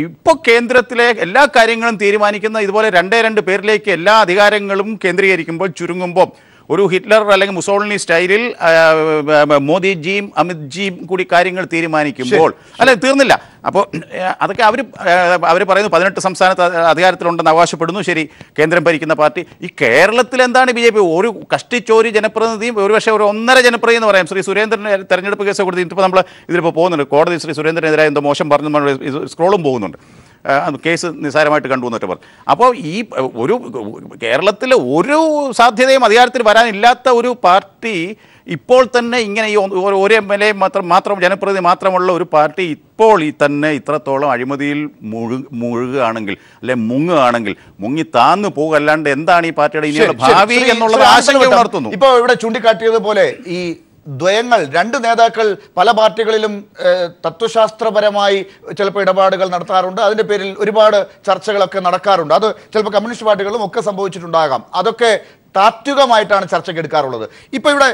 ഇപ്പോൾ കേന്ദ്രത്തിലെ എല്ലാ കാര്യങ്ങളും തീരുമാനിക്കുന്ന ഇതുപോലെ 2 പേരിലേക്ക് എല്ലാ അധികാരങ്ങളും കേന്ദ്രീകരിക്കുമ്പോൾ ചുരുങ്ങുമ്പോൾ ഒരു ഹിറ്റ്ലർ അല്ലെങ്കിൽ മുസോളിനി സ്റ്റൈലിൽ മോദിജിയും അമിത്ജിയും കൂടി കാര്യങ്ങൾ തീരുമാനിക്കുമ്പോൾ തീർന്നില്ല. അപ്പോൾ അതൊക്കെ അവർ പറയുന്നു 18 സംസ്ഥാനത്ത് അധികാരത്തിലുണ്ടെന്ന് അവകാശപ്പെടുന്നു. ശരി, കേന്ദ്രം ഭരിക്കുന്ന പാർട്ടി. ഈ കേരളത്തിൽ എന്താണ് BJP? ഒരു കഷ്ടിച്ചോരി ജനപ്രതിനിധിയും ഒരുപക്ഷെ ഒരു 1.5 ജനപ്രതിനിധി എന്ന് പറയാം. ശ്രീ സുരേന്ദ്രൻ തെരഞ്ഞെടുപ്പ് കേസ് കൊടുത്ത് ഇപ്പോൾ നമ്മൾ ഇതിലിപ്പോൾ പോകുന്നുണ്ട്. കോടതി ശ്രീ സുരേന്ദ്രനെതിരായ എന്തോ മോശം പറഞ്ഞു സ്ക്രോളും പോകുന്നുണ്ട്. കേസ് നിസ്സാരമായിട്ട് കണ്ടു എന്നിട്ട് പറഞ്ഞു. അപ്പോൾ ഈ ഒരു കേരളത്തിൽ ഒരു സാധ്യതയും അധികാരത്തിൽ വരാനില്ലാത്ത ഒരു പാർട്ടി ഇപ്പോൾ തന്നെ ഇങ്ങനെ ഈ ഒരു MLA മാത്രം ജനപ്രതിനിധി മാത്രമുള്ള ഒരു പാർട്ടി ഇപ്പോൾ തന്നെ ഇത്രത്തോളം അഴിമതിയിൽ മുഴുകുകയാണെങ്കിൽ അല്ലെ മുങ്ങുകയാണെങ്കിൽ മുങ്ങി താന്നു പോകുകയല്ലാണ്ട് എന്താണ് ഈ പാർട്ടിയുടെ ഇനിയുള്ള ഭാവി എന്നുള്ളത് ആശങ്ക ഉണർത്തുന്നു. ഇപ്പോൾ ഇവിടെ ചൂണ്ടിക്കാട്ടിയതുപോലെ ഈ ദ്വയങ്ങൾ 2 നേതാക്കൾ പല പാർട്ടികളിലും തത്വശാസ്ത്രപരമായി ചിലപ്പോൾ ഇടപാടുകൾ നടത്താറുണ്ട്. അതിൻ്റെ പേരിൽ ഒരുപാട് ചർച്ചകളൊക്കെ നടക്കാറുണ്ട്. അത് ചിലപ്പോൾ കമ്മ്യൂണിസ്റ്റ് പാർട്ടികളും ഒക്കെ സംഭവിച്ചിട്ടുണ്ടാകാം. അതൊക്കെ താത്വികമായിട്ടാണ് ചർച്ചയ്ക്ക് എടുക്കാറുള്ളത്. ഇപ്പോൾ ഇവിടെ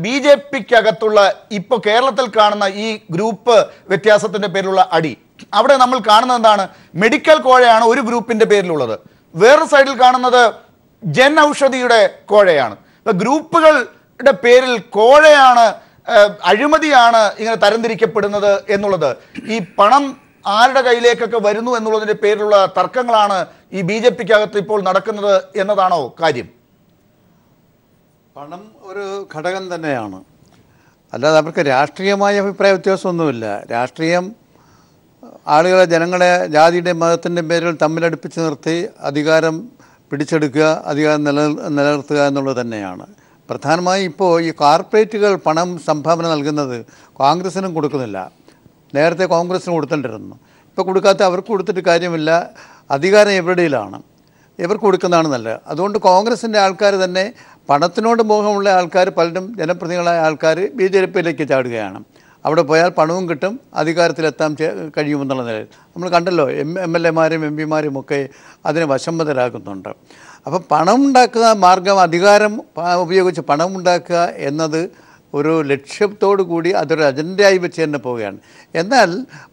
BJPക്കകത്തുള്ള ഇപ്പോൾ കേരളത്തിൽ കാണുന്ന ഈ ഗ്രൂപ്പ് വ്യത്യാസത്തിൻ്റെ പേരിലുള്ള അടി, അവിടെ നമ്മൾ കാണുന്നത് എന്താണ്? മെഡിക്കൽ കോഴയാണ് ഒരു ഗ്രൂപ്പിൻ്റെ പേരിലുള്ളത്. വേറൊരു സൈഡിൽ കാണുന്നത് ജൻ ഔഷധിയുടെ കോഴയാണ്. ഗ്രൂപ്പുകൾ പേരിൽ കോഴയാണ്, അഴിമതിയാണ് ഇങ്ങനെ തരംതിരിക്കപ്പെടുന്നത് എന്നുള്ളത്, ഈ പണം ആരുടെ കയ്യിലേക്കൊക്കെ വരുന്നു എന്നുള്ളതിൻ്റെ പേരിലുള്ള തർക്കങ്ങളാണ് ഈ BJPക്കകത്ത് ഇപ്പോൾ നടക്കുന്നത് എന്നതാണോ കാര്യം? പണം ഒരു ഘടകം തന്നെയാണ്, അല്ലാതെ അവർക്ക് രാഷ്ട്രീയമായ അഭിപ്രായ വ്യത്യാസമൊന്നുമില്ല. രാഷ്ട്രീയം ആളുകളെ, ജനങ്ങളെ ജാതിയുടെയും മതത്തിൻ്റെയും പേരിൽ തമ്മിലടുപ്പിച്ച് നിർത്തി അധികാരം പിടിച്ചെടുക്കുക, അധികാരം നിലനിർത്തുക എന്നുള്ളത് തന്നെയാണ്. പ്രധാനമായും ഇപ്പോൾ ഈ കോർപ്പറേറ്റുകൾ പണം സംഭാവന നൽകുന്നത് കോൺഗ്രസിനും കൊടുക്കുന്നില്ല. നേരത്തെ കോൺഗ്രസിന് കൊടുത്തിട്ടിരുന്നു. ഇപ്പോൾ കൊടുക്കാത്ത അവർക്ക് കൊടുത്തിട്ട് കാര്യമില്ല. അധികാരം എവിടെയിലാണ്, ഇവർക്ക് കൊടുക്കുന്നതാണ് നല്ലത്. അതുകൊണ്ട് കോൺഗ്രസിൻ്റെ ആൾക്കാർ തന്നെ പണത്തിനോട് മോഹമുള്ള ആൾക്കാർ, പലരും ജനപ്രതിനിധികളായ ആൾക്കാർ BJP-യിലേക്ക് ചാടുകയാണ്. അവിടെ പോയാൽ പണവും കിട്ടും, അധികാരത്തിലെത്താൻ കഴിയുമെന്നുള്ള നിലയിൽ നമ്മൾ കണ്ടല്ലോ. MLA-മാരും MP-മാരും ഒക്കെ അതിന് വശംവദരാകുന്നുണ്ട്. അപ്പോൾ പണം ഉണ്ടാക്കുക മാർഗം, അധികാരം ഉപയോഗിച്ച് പണം ഉണ്ടാക്കുക എന്നത് ഒരു ലക്ഷ്യത്തോടു കൂടി അതൊരു അജണ്ടയായി വെച്ച് തന്നെ പോവുകയാണ്. എന്നാൽ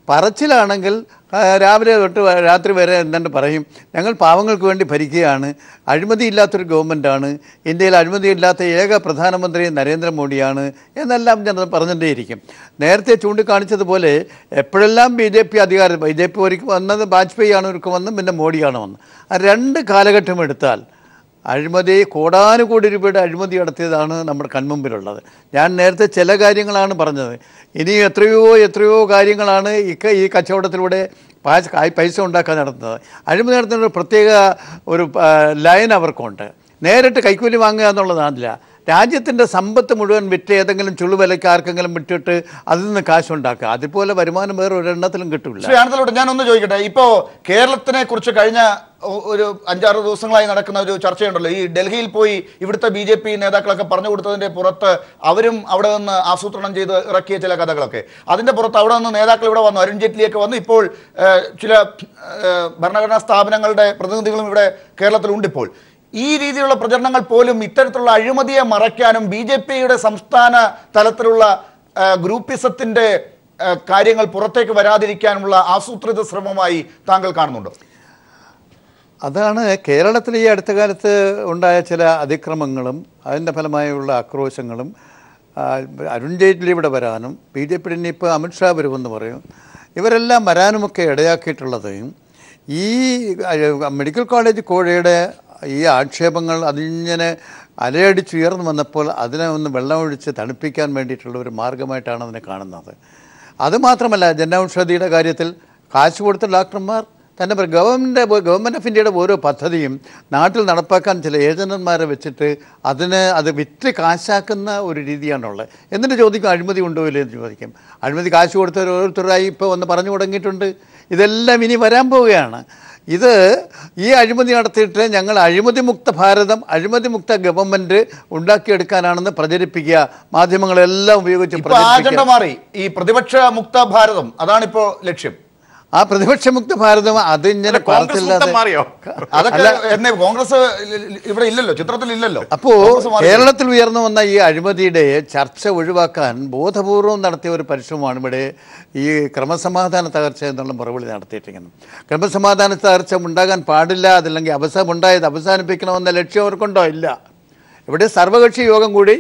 പറച്ചിലാണെങ്കിൽ രാവിലെ തൊട്ട് രാത്രി വരെ എന്താണ് പറയും, ഞങ്ങൾ പാവങ്ങൾക്ക് വേണ്ടി ഭരിക്കുകയാണ്, അഴിമതിയില്ലാത്തൊരു ഗവൺമെൻറ്റാണ്, ഇന്ത്യയിൽ അഴിമതിയില്ലാത്ത ഏക പ്രധാനമന്ത്രി നരേന്ദ്രമോദിയാണ് എന്നെല്ലാം ഞാൻ പറഞ്ഞിട്ടേയിരിക്കും. നേരത്തെ ചൂണ്ടിക്കാണിച്ചതുപോലെ എപ്പോഴെല്ലാം BJP അധികാരം, BJP ഒരിക്കൽ വന്നത് വാജ്പേയി ആണ് ഒരിക്കൽ വന്ന്, പിന്നെ മോഡിയാണ് വന്നത്. ആ 2 കാലഘട്ടം എടുത്താൽ അഴിമതി, കോടാനുകോടി രൂപയുടെ അഴിമതി നടത്തിയതാണ് നമ്മുടെ കൺമുമ്പിലുള്ളത്. ഞാൻ നേരത്തെ ചില കാര്യങ്ങളാണ് പറഞ്ഞത്. ഇനി എത്രയോ കാര്യങ്ങളാണ് ഈ കച്ചവടത്തിലൂടെ പൈസ ഉണ്ടാക്കാൻ നടത്തുന്നത്. അഴിമതി നടത്തുന്ന പ്രത്യേക ഒരു ലൈൻ അവർക്കുണ്ട്. നേരിട്ട് കൈക്കൂലി വാങ്ങുക എന്നുള്ളതാണില്ല. രാജ്യത്തിൻ്റെ സമ്പത്ത് മുഴുവൻ വിറ്റ് ഏതെങ്കിലും ചുള്ളുവിലയ്ക്ക് ആർക്കെങ്കിലും വിറ്റിട്ട് അതിൽ നിന്ന് കാശുണ്ടാക്കുക. അതുപോലെ വരുമാനം വേറെ ഒരെണ്ണത്തിലും കിട്ടില്ല. ശ്രീ ആനന്ദലോട്ട്, ഞാനൊന്ന് ചോദിക്കട്ടെ. ഇപ്പോൾ കേരളത്തിനെ കുറിച്ച് കഴിഞ്ഞ ഒരു 5-6 ദിവസങ്ങളായി നടക്കുന്ന ഒരു ചർച്ചയുണ്ടല്ലോ. ഈ ഡൽഹിയിൽ പോയി ഇവിടുത്തെ BJP നേതാക്കളൊക്കെ പറഞ്ഞു കൊടുത്തതിന്റെ പുറത്ത് അവരും അവിടെ നിന്ന് ആസൂത്രണം ചെയ്ത് ഇറക്കിയ ചില കഥകളൊക്കെ, അതിന്റെ പുറത്ത് അവിടെ നിന്ന് നേതാക്കൾ ഇവിടെ വന്നു, അരുൺ ജെയ്റ്റ്ലിയൊക്കെ വന്നു. ഇപ്പോൾ ചില ഭരണഘടനാ സ്ഥാപനങ്ങളുടെ പ്രതിനിധികളും ഇവിടെ കേരളത്തിലുണ്ട്. ഇപ്പോൾ ഈ രീതിയിലുള്ള പ്രചരണങ്ങൾ പോലും ഇത്തരത്തിലുള്ള അഴിമതിയെ മറയ്ക്കാനും BJP-യുടെ സംസ്ഥാന തലത്തിലുള്ള ഗ്രൂപ്പിസത്തിന്റെ കാര്യങ്ങൾ പുറത്തേക്ക് വരാതിരിക്കാനുള്ള ആസൂത്രിത ശ്രമമായി താങ്കൾ കാണുന്നുണ്ടോ? അതാണ് കേരളത്തിൽ ഈ അടുത്ത കാലത്ത് ഉണ്ടായ ചില അതിക്രമങ്ങളും അതിൻ്റെ ഫലമായുള്ള ആക്രോശങ്ങളും. അരുൺ ജെയ്റ്റ്ലി ഇവിടെ വരാനും BJP ഇപ്പോൾ അമിത്ഷാ വരുമെന്ന് പറയും, ഇവരെല്ലാം വരാനുമൊക്കെ ഇടയാക്കിയിട്ടുള്ളത് ഈ മെഡിക്കൽ കോളേജ് കോഴയുടെ ഈ ആക്ഷേപങ്ങൾ അതിങ്ങനെ അലയടിച്ചുയർന്നു വന്നപ്പോൾ അതിനെ ഒന്ന് വെള്ളമൊഴിച്ച് തണുപ്പിക്കാൻ വേണ്ടിയിട്ടുള്ള ഒരു മാർഗമായിട്ടാണ് അതിനെ കാണുന്നത്. അതുമാത്രമല്ല, ജനൌഷധിയുടെ കാര്യത്തിൽ കാശ് കൊടുത്ത ഡോക്ടർമാർ തന്നെ ഗവൺമെൻറ് ഓഫ് ഇന്ത്യയുടെ ഓരോ പദ്ധതിയും നാട്ടിൽ നടപ്പാക്കാൻ ചില ഏജന്റന്മാരെ വെച്ചിട്ട് അത് വിറ്റ് കാശാക്കുന്ന ഒരു രീതിയാണുള്ളത്. എന്നിട്ട് ചോദിക്കും അഴിമതി ഉണ്ടോ ഇല്ലേ എന്ന് ചോദിക്കും. അഴിമതി കാശ് കൊടുത്തവർ ഓരോരുത്തരായി ഇപ്പോൾ ഒന്ന് പറഞ്ഞു തുടങ്ങിയിട്ടുണ്ട്. ഇതെല്ലാം ഇനി വരാൻ പോവുകയാണ്. ഈ അഴിമതി നടത്തിയിട്ട് ഞങ്ങൾ അഴിമതിമുക്ത ഭാരതം, അഴിമതിമുക്ത ഗവൺമെന്റ് ഉണ്ടാക്കിയെടുക്കാനാണെന്ന് പ്രചരിപ്പിക്കുക, മാധ്യമങ്ങളെല്ലാം ഉപയോഗിച്ച് അജണ്ട മാറി. ഈ പ്രതിപക്ഷ മുക്ത ഭാരതം അതാണിപ്പോ ലക്ഷ്യം. ആ പ്രതിപക്ഷമുക്ത ഭാരതം അതിങ്ങനെ മാറിയോ? അതൊക്കെ കോൺഗ്രസ് ഇവിടെ ഇല്ലല്ലോ, ചിത്രത്തിൽ ഇല്ലല്ലോ. അപ്പോ കേരളത്തിൽ ഉയർന്നു വന്ന ഈ അഴിമതിയുടെ ചർച്ച ഒഴിവാക്കാൻ ബോധപൂർവം നടത്തിയ ഒരു പരിശ്രമമാണ് ഇവിടെ ഈ ക്രമസമാധാന തകർച്ച എന്നുള്ള മറുപടി നടത്തിയിട്ടിരിക്കുന്നത്. ക്രമസമാധാന തകർച്ച ഉണ്ടാകാൻ പാടില്ല, അതല്ലെങ്കിൽ ഉണ്ടായത് അവസാനിപ്പിക്കണമെന്ന ലക്ഷ്യം അവർക്കുണ്ടോ? ഇല്ല. ഇവിടെ സർവകക്ഷി യോഗം കൂടി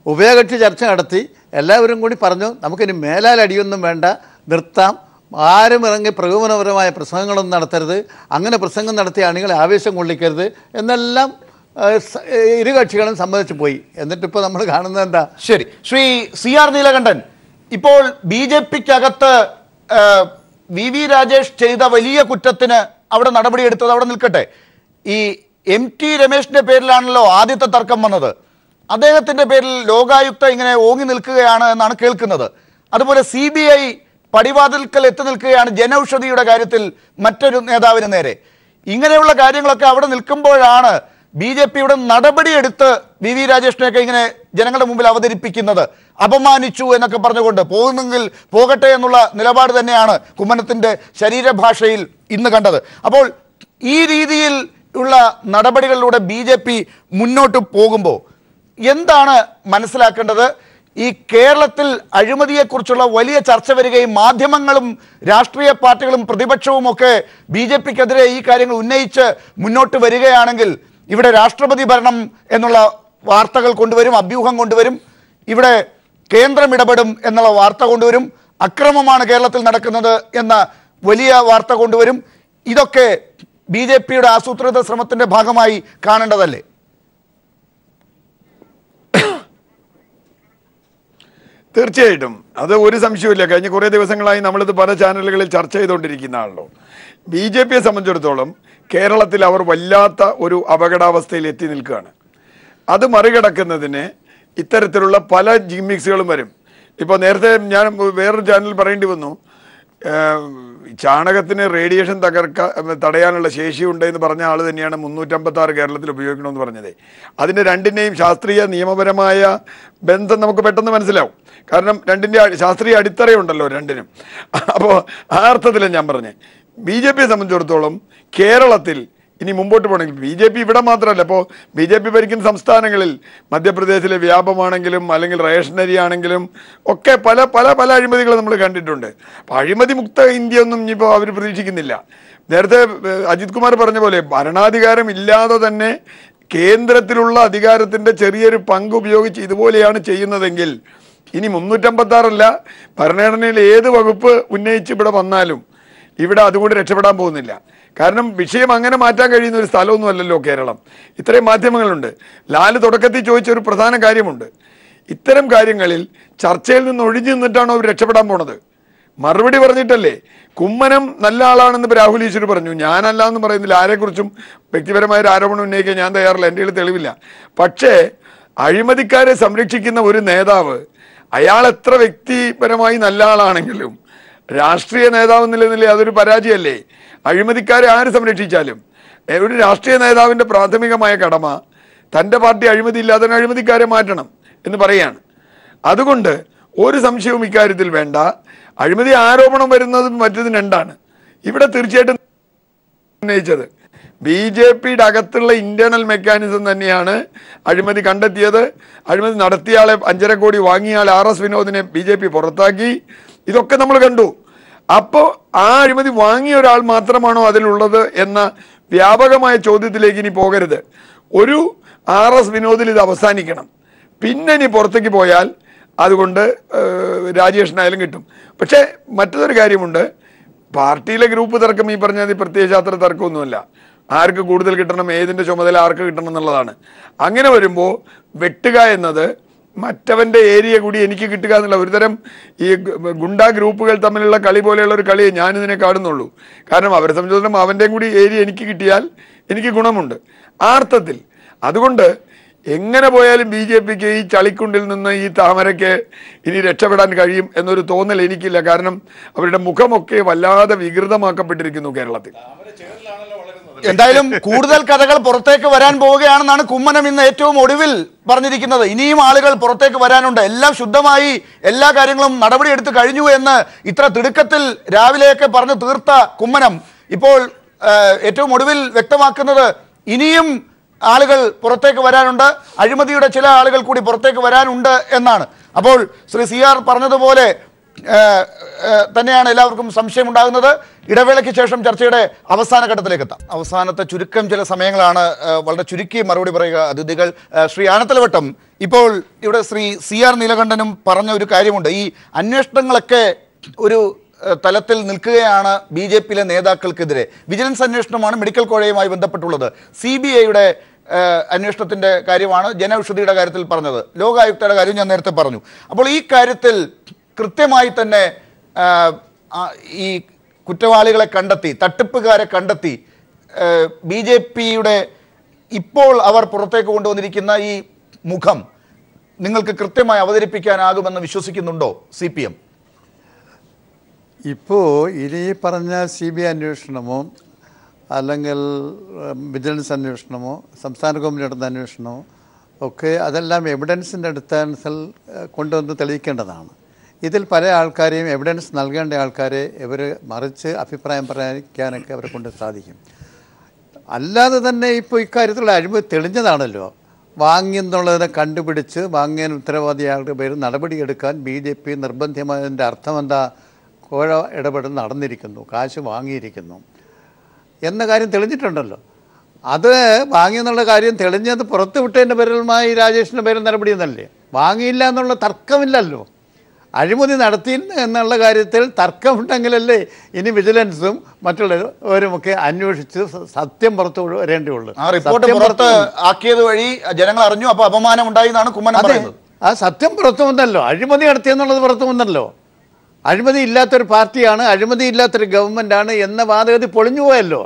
ഉഭയകക്ഷി ചർച്ച നടത്തി എല്ലാവരും കൂടി പറഞ്ഞു നമുക്കിനി മേലാൽ അടിയൊന്നും വേണ്ട, നിർത്താം, ആരും ഇറങ്ങി പ്രകോപനപരമായ പ്രസംഗങ്ങളൊന്നും നടത്തരുത്, അങ്ങനെ പ്രസംഗം നടത്തിയ അണികളെ ആവേശം കൊള്ളിക്കരുത് എന്നെല്ലാം ഇരു കക്ഷികളും സമ്മതിച്ചു പോയി. എന്നിട്ടിപ്പോൾ നമ്മൾ കാണുന്നത് എന്താ? ശരി, ശ്രീ CR നീലകണ്ഠൻ, ഇപ്പോൾ BJP-ക്കകത്ത് VV രാജേഷ് ചെയ്ത വലിയ കുറ്റത്തിന് അവിടെ നടപടിയെടുത്തത് അവിടെ നിൽക്കട്ടെ. ഈ MT രമേശിന്റെ പേരിലാണല്ലോ ആദ്യത്തെ തർക്കം വന്നത്. അദ്ദേഹത്തിന്റെ പേരിൽ ലോകായുക്ത ഇങ്ങനെ ഓങ്ങി നിൽക്കുകയാണ് എന്നാണ് കേൾക്കുന്നത്. അതുപോലെ CBI പടിവാതിൽക്കൽ എത്തി നിൽക്കുകയാണ് ജനൌഷധിയുടെ കാര്യത്തിൽ മറ്റൊരു നേതാവിന് നേരെ. ഇങ്ങനെയുള്ള കാര്യങ്ങളൊക്കെ അവിടെ നിൽക്കുമ്പോഴാണ് BJP-യുടെ നടപടിയെടുത്ത് VV രാജേഷിനെയൊക്കെ ഇങ്ങനെ ജനങ്ങളുടെ മുമ്പിൽ അവതരിപ്പിക്കുന്നത്. അപമാനിച്ചു എന്നൊക്കെ പറഞ്ഞുകൊണ്ട് പോകുന്നെങ്കിൽ പോകട്ടെ എന്നുള്ള നിലപാട് തന്നെയാണ് കുമ്മനത്തിന്റെ ശരീരഭാഷയിൽ ഇന്ന് കണ്ടത്. അപ്പോൾ ഈ രീതിയിൽ ഉള്ള നടപടികളിലൂടെ BJP മുന്നോട്ട് പോകുമ്പോൾ എന്താണ് മനസ്സിലാക്കേണ്ടത്? ഈ കേരളത്തിൽ അഴിമതിയെക്കുറിച്ചുള്ള വലിയ ചർച്ച വരികയും മാധ്യമങ്ങളും രാഷ്ട്രീയ പാർട്ടികളും പ്രതിപക്ഷവും ഒക്കെ BJP-ക്കെതിരെ ഈ കാര്യങ്ങൾ ഉന്നയിച്ച് മുന്നോട്ട് വരികയാണെങ്കിൽ ഇവിടെ രാഷ്ട്രപതി ഭരണം എന്നുള്ള വാർത്തകൾ കൊണ്ടുവരും, അഭ്യൂഹം കൊണ്ടുവരും, ഇവിടെ കേന്ദ്രം ഇടപെടും എന്നുള്ള വാർത്ത കൊണ്ടുവരും, അക്രമമാണ് കേരളത്തിൽ നടക്കുന്നത് എന്ന വലിയ വാർത്ത കൊണ്ടുവരും. ഇതൊക്കെ BJP-യുടെ ആസൂത്രിത ശ്രമത്തിന്റെ ഭാഗമായി കാണേണ്ടതല്ലേ? തീർച്ചയായിട്ടും അത് ഒരു സംശയമില്ല. കഴിഞ്ഞ കുറേ ദിവസങ്ങളായി നമ്മളിത് പല ചാനലുകളിൽ ചർച്ച ചെയ്തുകൊണ്ടിരിക്കുന്നതാണല്ലോ. BJP-യെ സംബന്ധിച്ചിടത്തോളം കേരളത്തിൽ അവർ വല്ലാത്ത ഒരു അപകടാവസ്ഥയിൽ എത്തി നിൽക്കുകയാണ്. അത് മറികടക്കുന്നതിന് ഇത്തരത്തിലുള്ള പല ജിമ്മിക്സുകളും വരും. ഇപ്പോൾ നേരത്തെ ഞാൻ വേറൊരു ചാനൽ പറയേണ്ടി വന്നു, ചാണകത്തിന് റേഡിയേഷൻ തടയാനുള്ള ശേഷിയുണ്ട് എന്ന് പറഞ്ഞ ആൾ തന്നെയാണ് 356 കേരളത്തിൽ ഉപയോഗിക്കണമെന്ന് പറഞ്ഞത്. അതിൻ്റെ രണ്ടിൻ്റെയും ശാസ്ത്രീയ നിയമപരമായ ബന്ധം നമുക്ക് പെട്ടെന്ന് മനസ്സിലാവും. കാരണം രണ്ടിൻ്റെ ശാസ്ത്രീയ അടിത്തറയുണ്ടല്ലോ രണ്ടിനും. അപ്പോൾ ആ അർത്ഥത്തിലാണ് ഞാൻ പറഞ്ഞത്. BJPയെ സംബന്ധിച്ചിടത്തോളം കേരളത്തിൽ ഇനി മുമ്പോട്ട് പോകണമെങ്കിൽ BJP ഇവിടെ മാത്രമല്ല, ഇപ്പോൾ BJP ഭരിക്കുന്ന സംസ്ഥാനങ്ങളിൽ മധ്യപ്രദേശിലെ വ്യാപമാണെങ്കിലും അല്ലെങ്കിൽ റേഷനരി ആണെങ്കിലും ഒക്കെ പല പല പല അഴിമതികൾ നമ്മൾ കണ്ടിട്ടുണ്ട്. അപ്പോൾ അഴിമതി മുക്ത ഇന്ത്യ ഒന്നും ഇനിയിപ്പോൾ അവർ പ്രതീക്ഷിക്കുന്നില്ല. നേരത്തെ അജിത് കുമാർ പറഞ്ഞ പോലെ ഭരണാധികാരം ഇല്ലാതെ തന്നെ കേന്ദ്രത്തിലുള്ള അധികാരത്തിൻ്റെ ചെറിയൊരു പങ്ക് ഉപയോഗിച്ച് ഇതുപോലെയാണ് ചെയ്യുന്നതെങ്കിൽ ഇനി 356 ഭരണഘടനയിൽ ഏത് വകുപ്പ് ഉന്നയിച്ച് ഇവിടെ വന്നാലും ഇവിടെ അതുകൊണ്ട് രക്ഷപ്പെടാൻ പോകുന്നില്ല. കാരണം വിഷയം അങ്ങനെ മാറ്റാൻ കഴിയുന്ന ഒരു സ്ഥലമൊന്നും അല്ലല്ലോ കേരളം. ഇത്രയും മാധ്യമങ്ങളുണ്ട്. ലാല് തുടക്കത്തിൽ ചോദിച്ചൊരു പ്രധാന കാര്യമുണ്ട്, ഇത്തരം കാര്യങ്ങളിൽ ചർച്ചയിൽ നിന്ന് ഒഴിഞ്ഞു നിന്നിട്ടാണോ അവർ രക്ഷപ്പെടാൻ പോണത്? മറുപടി പറഞ്ഞിട്ടല്ലേ. കുമ്മനം നല്ല ആളാണെന്ന് രാഹുൽ ഈശ്വർ പറഞ്ഞു. ഞാനല്ല എന്ന് പറയുന്നില്ല, ആരെക്കുറിച്ചും വ്യക്തിപരമായ ഒരു ആരോപണം ഉന്നയിക്കാൻ ഞാൻ തയ്യാറില്ല, എൻ്റെ കയ്യിൽ തെളിവില്ല. പക്ഷേ അഴിമതിക്കാരെ സംരക്ഷിക്കുന്ന ഒരു നേതാവ്, അയാൾ എത്ര വ്യക്തിപരമായി നല്ല ആളാണെങ്കിലും രാഷ്ട്രീയ നേതാവ് നിലനിലെ അതൊരു പരാജയമല്ലേ? അഴിമതിക്കാരെ ആര് സംരക്ഷിച്ചാലും ഒരു രാഷ്ട്രീയ നേതാവിൻ്റെ പ്രാഥമികമായ കടമ തൻ്റെ പാർട്ടി അഴിമതി ഇല്ലാതെ അഴിമതിക്കാരെ മാറ്റണം എന്ന് പറയാണ്. അതുകൊണ്ട് ഒരു സംശയവും ഇക്കാര്യത്തിൽ വേണ്ട. അഴിമതി ആരോപണം വരുന്നതും മറ്റതും രണ്ടാണ്. ഇവിടെ തീർച്ചയായിട്ടും ഉന്നയിച്ചത് BJPയുടെ അകത്തുള്ള ഇന്റേണൽ മെക്കാനിസം തന്നെയാണ് അഴിമതി കണ്ടെത്തിയത്. അഴിമതി നടത്തിയാളെ 5.5 കോടി വാങ്ങിയാൾ RS വിനോദിനെ BJP പുറത്താക്കി. ഇതൊക്കെ നമ്മൾ കണ്ടു. അപ്പോൾ ആ അഴിമതി വാങ്ങിയ ഒരാൾ മാത്രമാണോ അതിലുള്ളത് എന്ന വ്യാപകമായ ചോദ്യത്തിലേക്ക് ഇനി പോകരുത്. ഒരു RS വിനോദിൽ ഇത് അവസാനിക്കണം. പിന്നെ ഇനി പുറത്തേക്ക് പോയാൽ അതുകൊണ്ട് രാജേഷിനായാലും കിട്ടും. പക്ഷേ മറ്റൊരു കാര്യമുണ്ട്, പാർട്ടിയിലെ ഗ്രൂപ്പ് തർക്കം ഈ പറഞ്ഞാൽ പ്രത്യയശാസ്ത്ര തർക്കമൊന്നുമല്ല. ആർക്ക് കൂടുതൽ കിട്ടണം, ഏതിൻ്റെ ചുമതല ആർക്ക് കിട്ടണം എന്നുള്ളതാണ്. അങ്ങനെ വരുമ്പോൾ വെട്ടുക എന്നത് മറ്റവൻ്റെ ഏരിയ കൂടി എനിക്ക് കിട്ടുക എന്നുള്ള ഒരുതരം ഈ ഗുണ്ടാ ഗ്രൂപ്പുകൾ തമ്മിലുള്ള കളി പോലെയുള്ള ഒരു കളിയെ ഞാനിതിനെ കാണുന്നുള്ളൂ. കാരണം അവരെ സംബന്ധിച്ചിടത്തോളം അവൻ്റെയും കൂടി ഏരിയ എനിക്ക് കിട്ടിയാൽ എനിക്ക് ഗുണമുണ്ട് ആ അർത്ഥത്തിൽ. അതുകൊണ്ട് എങ്ങനെ പോയാലും BJPക്ക് ഈ ചളിക്കുണ്ടിൽ നിന്ന് ഈ താമരയ്ക്ക് ഇനി രക്ഷപ്പെടാൻ കഴിയും എന്നൊരു തോന്നൽ എനിക്കില്ല. കാരണം അവരുടെ മുഖമൊക്കെ വല്ലാതെ വികൃതമാക്കപ്പെട്ടിരിക്കുന്നു കേരളത്തിൽ. എന്തായാലും കൂടുതൽ കഥകൾ പുറത്തേക്ക് വരാൻ പോവുകയാണെന്നാണ് കുമ്മനം ഇന്ന് ഏറ്റവും ഒടുവിൽ പറഞ്ഞിരിക്കുന്നത്. ഇനിയും ആളുകൾ പുറത്തേക്ക് വരാനുണ്ട്. എല്ലാം ശുദ്ധമായി എല്ലാ കാര്യങ്ങളും നടപടിയെടുത്ത് കഴിഞ്ഞു എന്ന് ഇത്ര തിടുക്കത്തിൽ രാവിലെയൊക്കെ പറഞ്ഞു തീർത്ത കുമ്മനം ഇപ്പോൾ ഏറ്റവും ഒടുവിൽ വ്യക്തമാക്കുന്നത് ഇനിയും ആളുകൾ പുറത്തേക്ക് വരാനുണ്ട്, അഴിമതിയുടെ ചില ആളുകൾ കൂടി പുറത്തേക്ക് വരാനുണ്ട് എന്നാണ്. അപ്പോൾ ശ്രീ CR പറഞ്ഞതുപോലെ തന്നെയാണ് എല്ലാവർക്കും സംശയമുണ്ടാകുന്നത്. ഇടവേളയ്ക്ക് ശേഷം ചർച്ചയുടെ അവസാന ഘട്ടത്തിലേക്ക് എത്താം. അവസാനത്തെ ചുരുക്കം ചില സമയങ്ങളാണ്, വളരെ ചുരുക്കി മറുപടി പറയുക അതിഥികൾ. ശ്രീ ആനത്തലവട്ടം, ഇപ്പോൾ ഇവിടെ ശ്രീ CR നീലകണ്ഠനും പറഞ്ഞ ഒരു കാര്യമുണ്ട്. ഈ അന്വേഷണങ്ങളൊക്കെ ഒരു തലത്തിൽ നിൽക്കുകയാണ് BJPയിലെ നേതാക്കൾക്കെതിരെ. വിജിലൻസ് അന്വേഷണമാണ് മെഡിക്കൽ കോഴയുമായി ബന്ധപ്പെട്ടുള്ളത്. CBIയുടെ അന്വേഷണത്തിൻ്റെ കാര്യമാണ് ജനൌഷധിയുടെ കാര്യത്തിൽ പറഞ്ഞത്. ലോകായുക്തയുടെ കാര്യം ഞാൻ നേരത്തെ പറഞ്ഞു. അപ്പോൾ ഈ കാര്യത്തിൽ കൃത്യമായി തന്നെ ഈ കുറ്റവാളികളെ കണ്ടെത്തി, തട്ടിപ്പുകാരെ കണ്ടെത്തി BJPയുടെ ഇപ്പോൾ അവർ പുറത്തേക്ക് കൊണ്ടുവന്നിരിക്കുന്ന ഈ മുഖം നിങ്ങൾക്ക് കൃത്യമായി അവതരിപ്പിക്കാനാകുമെന്ന് വിശ്വസിക്കുന്നുണ്ടോ CPM? ഇപ്പോൾ ഇനി പറഞ്ഞ CBI അന്വേഷണമോ അല്ലെങ്കിൽ വിജിലൻസ് അന്വേഷണമോ സംസ്ഥാന ഗവൺമെൻറ് നടത്തുന്ന അന്വേഷണമോ ഒക്കെ അതെല്ലാം എവിഡൻസിൻ്റെ അടിസ്ഥാനത്തിൽ കൊണ്ടുവന്ന് തെളിയിക്കേണ്ടതാണ്. ഇതിൽ പല ആൾക്കാരെയും എവിഡൻസ് നൽകേണ്ട ആൾക്കാരെ ഇവർ മറിച്ച് അഭിപ്രായം പറയാനൊക്കെ അവരെ കൊണ്ട് സാധിക്കും. അല്ലാതെ തന്നെ ഇപ്പോൾ ഇക്കാര്യത്തിലുള്ള അഴിമതി തെളിഞ്ഞതാണല്ലോ. വാങ്ങിയെന്നുള്ളതിനെ കണ്ടുപിടിച്ച് വാങ്ങിയതിന് ഉത്തരവാദിയാളുടെ പേര് നടപടിയെടുക്കാൻ BJP നിർബന്ധിതമായതിൻ്റെ അർത്ഥം എന്താ? കോഴ ഇടപെടൽ നടന്നിരിക്കുന്നു, കാശ് വാങ്ങിയിരിക്കുന്നു എന്ന കാര്യം തെളിഞ്ഞിട്ടുണ്ടല്ലോ. അത് വാങ്ങിയെന്നുള്ള കാര്യം തെളിഞ്ഞത് പുറത്തു വിട്ടതിൻ്റെ പേരിലുമായി രാജേഷിൻ്റെ പേരിൽ നടപടിയെന്നല്ലേ? വാങ്ങിയില്ല എന്നുള്ള തർക്കമില്ലല്ലോ. അഴിമതി നടത്തി എന്നുള്ള കാര്യത്തിൽ തർക്കമുണ്ടെങ്കിലല്ലേ ഇനി വിജിലൻസും മറ്റുള്ളവരുമൊക്കെ അന്വേഷിച്ച് സത്യം പുറത്തു വരേണ്ടിയുള്ളൂ. റിപ്പോർട്ട് പുറത്ത് ആക്കിയത് വഴി ജനങ്ങൾ അറിഞ്ഞു, അപ്പോൾ അപമാനം ഉണ്ടായി എന്നാണ് കുമ്മനം പറയുന്നത്. ആ സത്യം പുറത്തു വന്നല്ലോ, അഴിമതി നടത്തിയെന്നുള്ളത് പുറത്തു വന്നല്ലോ. അഴിമതി ഇല്ലാത്തൊരു പാർട്ടിയാണ്, അഴിമതി ഇല്ലാത്തൊരു ഗവൺമെൻറ്റാണ് എന്ന വാദഗതി പൊളിഞ്ഞു പോയല്ലോ.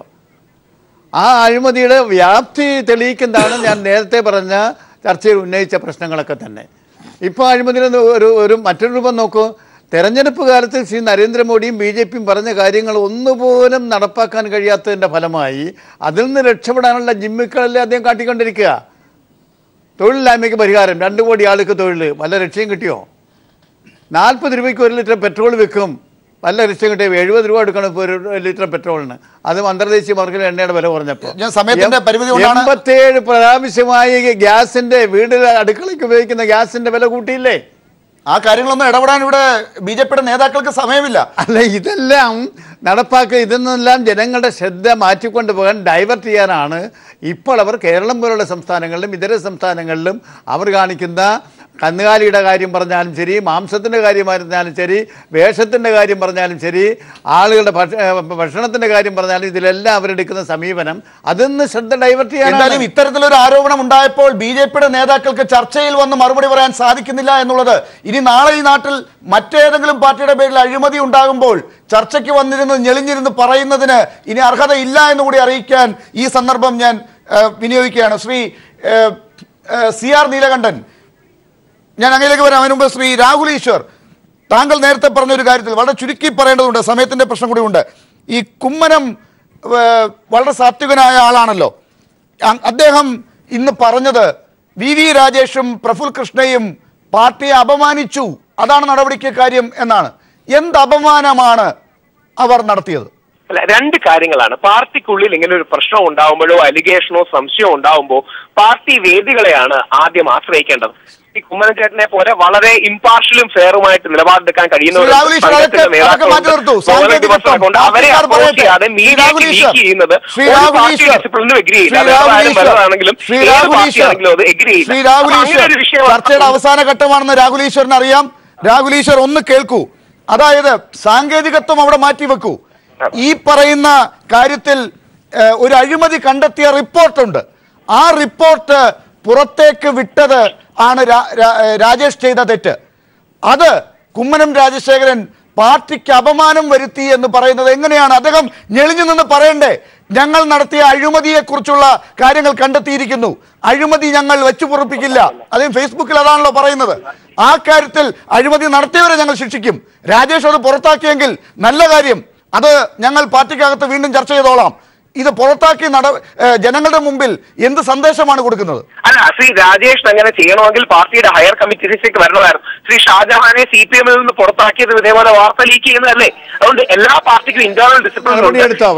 ആ അഴിമതിയുടെ വ്യാപ്തി തെളിയിക്കുന്നതാണ് ഞാൻ നേരത്തെ പറഞ്ഞ ചർച്ചയിൽ ഉന്നയിച്ച പ്രശ്നങ്ങളൊക്കെ തന്നെ. ഇപ്പോൾ അഴിമതിയുടെ ഒരു മറ്റൊരു രൂപം നോക്കൂ. തെരഞ്ഞെടുപ്പ് കാലത്ത് ശ്രീ നരേന്ദ്രമോദിയും BJPയും പറഞ്ഞ കാര്യങ്ങൾ ഒന്നുപോലും നടപ്പാക്കാൻ കഴിയാത്തതിൻ്റെ ഫലമായി അതിൽ നിന്ന് രക്ഷപ്പെടാനുള്ള ജിമ്മിക്കളല്ലേ അദ്ദേഹം കാട്ടിക്കൊണ്ടിരിക്കുക. തൊഴിലില്ലായ്മയ്ക്ക് പരിഹാരം, 2 കോടി ആൾക്ക് തൊഴിൽ, വല്ല രക്ഷയും കിട്ടിയോ? 40 രൂപയ്ക്ക് 1 ലിറ്റർ പെട്രോൾ വിൽക്കും, വല്ല രക്ഷയും കിട്ടിയോ? 70 രൂപ എടുക്കണം ഇപ്പോൾ 1 ലിറ്റർ പെട്രോളിന്. അതും അന്തർദേശീയ മാർക്കറ്റിൽ എണ്ണയുടെ വില കുറഞ്ഞപ്പോൾ 87 പ്രാവശ്യമായി ഗ്യാസിൻ്റെ വീടിൽ അടുക്കളയ്ക്ക് ഉപയോഗിക്കുന്ന ഗ്യാസിൻ്റെ വില കൂട്ടിയില്ലേ? ആ കാര്യങ്ങളൊന്നും ഇടപെടാൻ ഇവിടെ BJPയുടെ നേതാക്കൾക്ക് സമയമില്ല. അല്ല, ഇതെല്ലാം നടപ്പാക്കുക, ഇതെന്നെല്ലാം ജനങ്ങളുടെ ശ്രദ്ധ മാറ്റിക്കൊണ്ട് പോകാൻ ഡൈവേർട്ട് ചെയ്യാനാണ് ഇപ്പോൾ അവർ കേരളം പോലുള്ള സംസ്ഥാനങ്ങളിലും ഇതര സംസ്ഥാനങ്ങളിലും അവർ കാണിക്കുന്ന കന്നുകാലിയുടെ കാര്യം പറഞ്ഞാലും ശരി, മാംസത്തിൻ്റെ കാര്യം പറഞ്ഞാലും ശരി, വേഷത്തിൻ്റെ കാര്യം പറഞ്ഞാലും ശരി, ആളുകളുടെ ഭക്ഷണത്തിൻ്റെ കാര്യം പറഞ്ഞാലും ഇതിലെല്ലാം അവരെടുക്കുന്ന സമീപനം അതിന്ന് ശ്രദ്ധ ഡൈവേർട്ട് ചെയ്യാൻ. എന്തായാലും ഇത്തരത്തിലൊരു ആരോപണം ഉണ്ടായപ്പോൾ BJPയുടെ നേതാക്കൾക്ക് ചർച്ചയിൽ വന്ന് മറുപടി പറയാൻ സാധിക്കുന്നില്ല എന്നുള്ളത് ഇനി നാളെ ഈ നാട്ടിൽ മറ്റേതെങ്കിലും പാർട്ടിയുടെ പേരിൽ അഴിമതി ഉണ്ടാകുമ്പോൾ ചർച്ചയ്ക്ക് വന്നിരുന്ന് ഞെളിഞ്ഞിരുന്ന് പറയുന്നതിന് ഇനി അർഹതയില്ല എന്നുകൂടി അറിയിക്കാൻ ഈ സന്ദർഭം ഞാൻ വിനിയോഗിക്കുകയാണ്. ശ്രീ CR നീലകണ്ഠൻ, ഞാൻ അങ്ങയിലേക്ക് വരാം. അതിന് മുമ്പ് ശ്രീ രാഹുൽ ഈശ്വർ, താങ്കൾ നേരത്തെ പറഞ്ഞൊരു കാര്യത്തിൽ വളരെ ചുരുക്കി പറയേണ്ടതുണ്ട്, സമയത്തിൻ്റെ പ്രശ്നം കൂടി ഉണ്ട്. ഈ കുമ്മനം വളരെ സാത്വികനായ ആളാണല്ലോ. അദ്ദേഹം ഇന്ന് പറഞ്ഞത് VV രാജേഷും പ്രഫുൽ കൃഷ്ണയും പാർട്ടിയെ അപമാനിച്ചു, അതാണ് നടപടിക്ക് കാര്യം എന്നാണ്. എന്ത് അപമാനമാണ് അവർ നടത്തിയത്? അല്ല, 2 കാര്യങ്ങളാണ്. പാർട്ടിക്കുള്ളിൽ ഇങ്ങനെ ഒരു പ്രശ്നം ഉണ്ടാവുമ്പോഴോ അലിഗേഷനോ സംശയമോ ഉണ്ടാവുമ്പോൾ പാർട്ടി വേദികളെയാണ് ആദ്യം ആശ്രയിക്കേണ്ടത്. ഈ കുമ്മനം ചേട്ടനെ പോലെ വളരെ ഇംപാർഷ്യലും ഫെയറുമായിട്ട് നിലപാടെടുക്കാൻ കഴിയുന്ന അവരെ അപ്രോച്ച് ചെയ്യാതെ മീഡിയക്ക് ലീക്ക് ചെയ്യുന്നത് പാർട്ടി ഡിസിപ്ലിനും എഗ്രി ചെയ്യില്ല. വലുതാണെങ്കിലും ഏത് പാർട്ടിയാണെങ്കിലും അത് എഗ്രി ചെയ്യില്ല. അങ്ങനെ ഒരു വിഷയം ചർച്ചയുടെ അവസാന ഘട്ടമാണെന്ന് രാഹുൽ ഈശ്വറിന് അറിയാം. രാഹുൽ ഈശ്വർ ഒന്ന് കേൾക്കൂ. അതായത് സാങ്കേതികത്വം അവിടെ മാറ്റിവെക്കൂ. ഈ പറയുന്ന കാര്യത്തിൽ ഒരു അഴിമതി കണ്ടെത്തിയ റിപ്പോർട്ടുണ്ട്. ആ റിപ്പോർട്ട് പുറത്തേക്ക് വിട്ടത് ആണ് രാജേഷ് ചെയ്ത തെറ്റ്. അത് കുമ്മനം രാജശേഖരൻ പാർട്ടിക്ക് അപമാനം വരുത്തി എന്ന് പറയുന്നത് എങ്ങനെയാണ്? അദ്ദേഹം ഞെളിഞ്ഞു നിന്ന് പറയണ്ടേ, ഞങ്ങൾ നടത്തിയ അഴിമതിയെക്കുറിച്ചുള്ള കാര്യങ്ങൾ കണ്ടെത്തിയിരിക്കുന്നു, അഴിമതി ഞങ്ങൾ വെച്ചു പൊറുപ്പിക്കില്ല. അദ്ദേഹം ഫേസ്ബുക്കിൽ അതാണല്ലോ പറയുന്നത്. ആ കാര്യത്തിൽ അഴിമതി നടത്തിയവരെ ഞങ്ങൾ ശിക്ഷിക്കും. രാജേഷ് അത് പുറത്താക്കിയെങ്കിൽ നല്ല കാര്യം, അത് ഞങ്ങൾ പാർട്ടിക്കകത്ത് വീണ്ടും ചർച്ച ചെയ്തോളാം. ഇത് പുറത്താക്കി ജനങ്ങളുടെ മുമ്പിൽ എന്ത് സന്ദേശമാണ് കൊടുക്കുന്നത്? അല്ല, ശ്രീ രാജേഷ് അങ്ങനെ ചെയ്യണമെങ്കിൽ പാർട്ടിയുടെ ഹയർ കമ്മിറ്റീസിലേക്ക് വരണമായിരുന്നു. ശ്രീ ഷാജഹാനെ CPM-ൽ നിന്ന് പുറത്താക്കിയത് ഇതേപോലെ വാർത്ത ലീക്ക് ചെയ്യുന്നതല്ലേ? അതുകൊണ്ട് എല്ലാ പാർട്ടിക്കും ഇന്റേണൽ ഡിസിപ്ലിൻ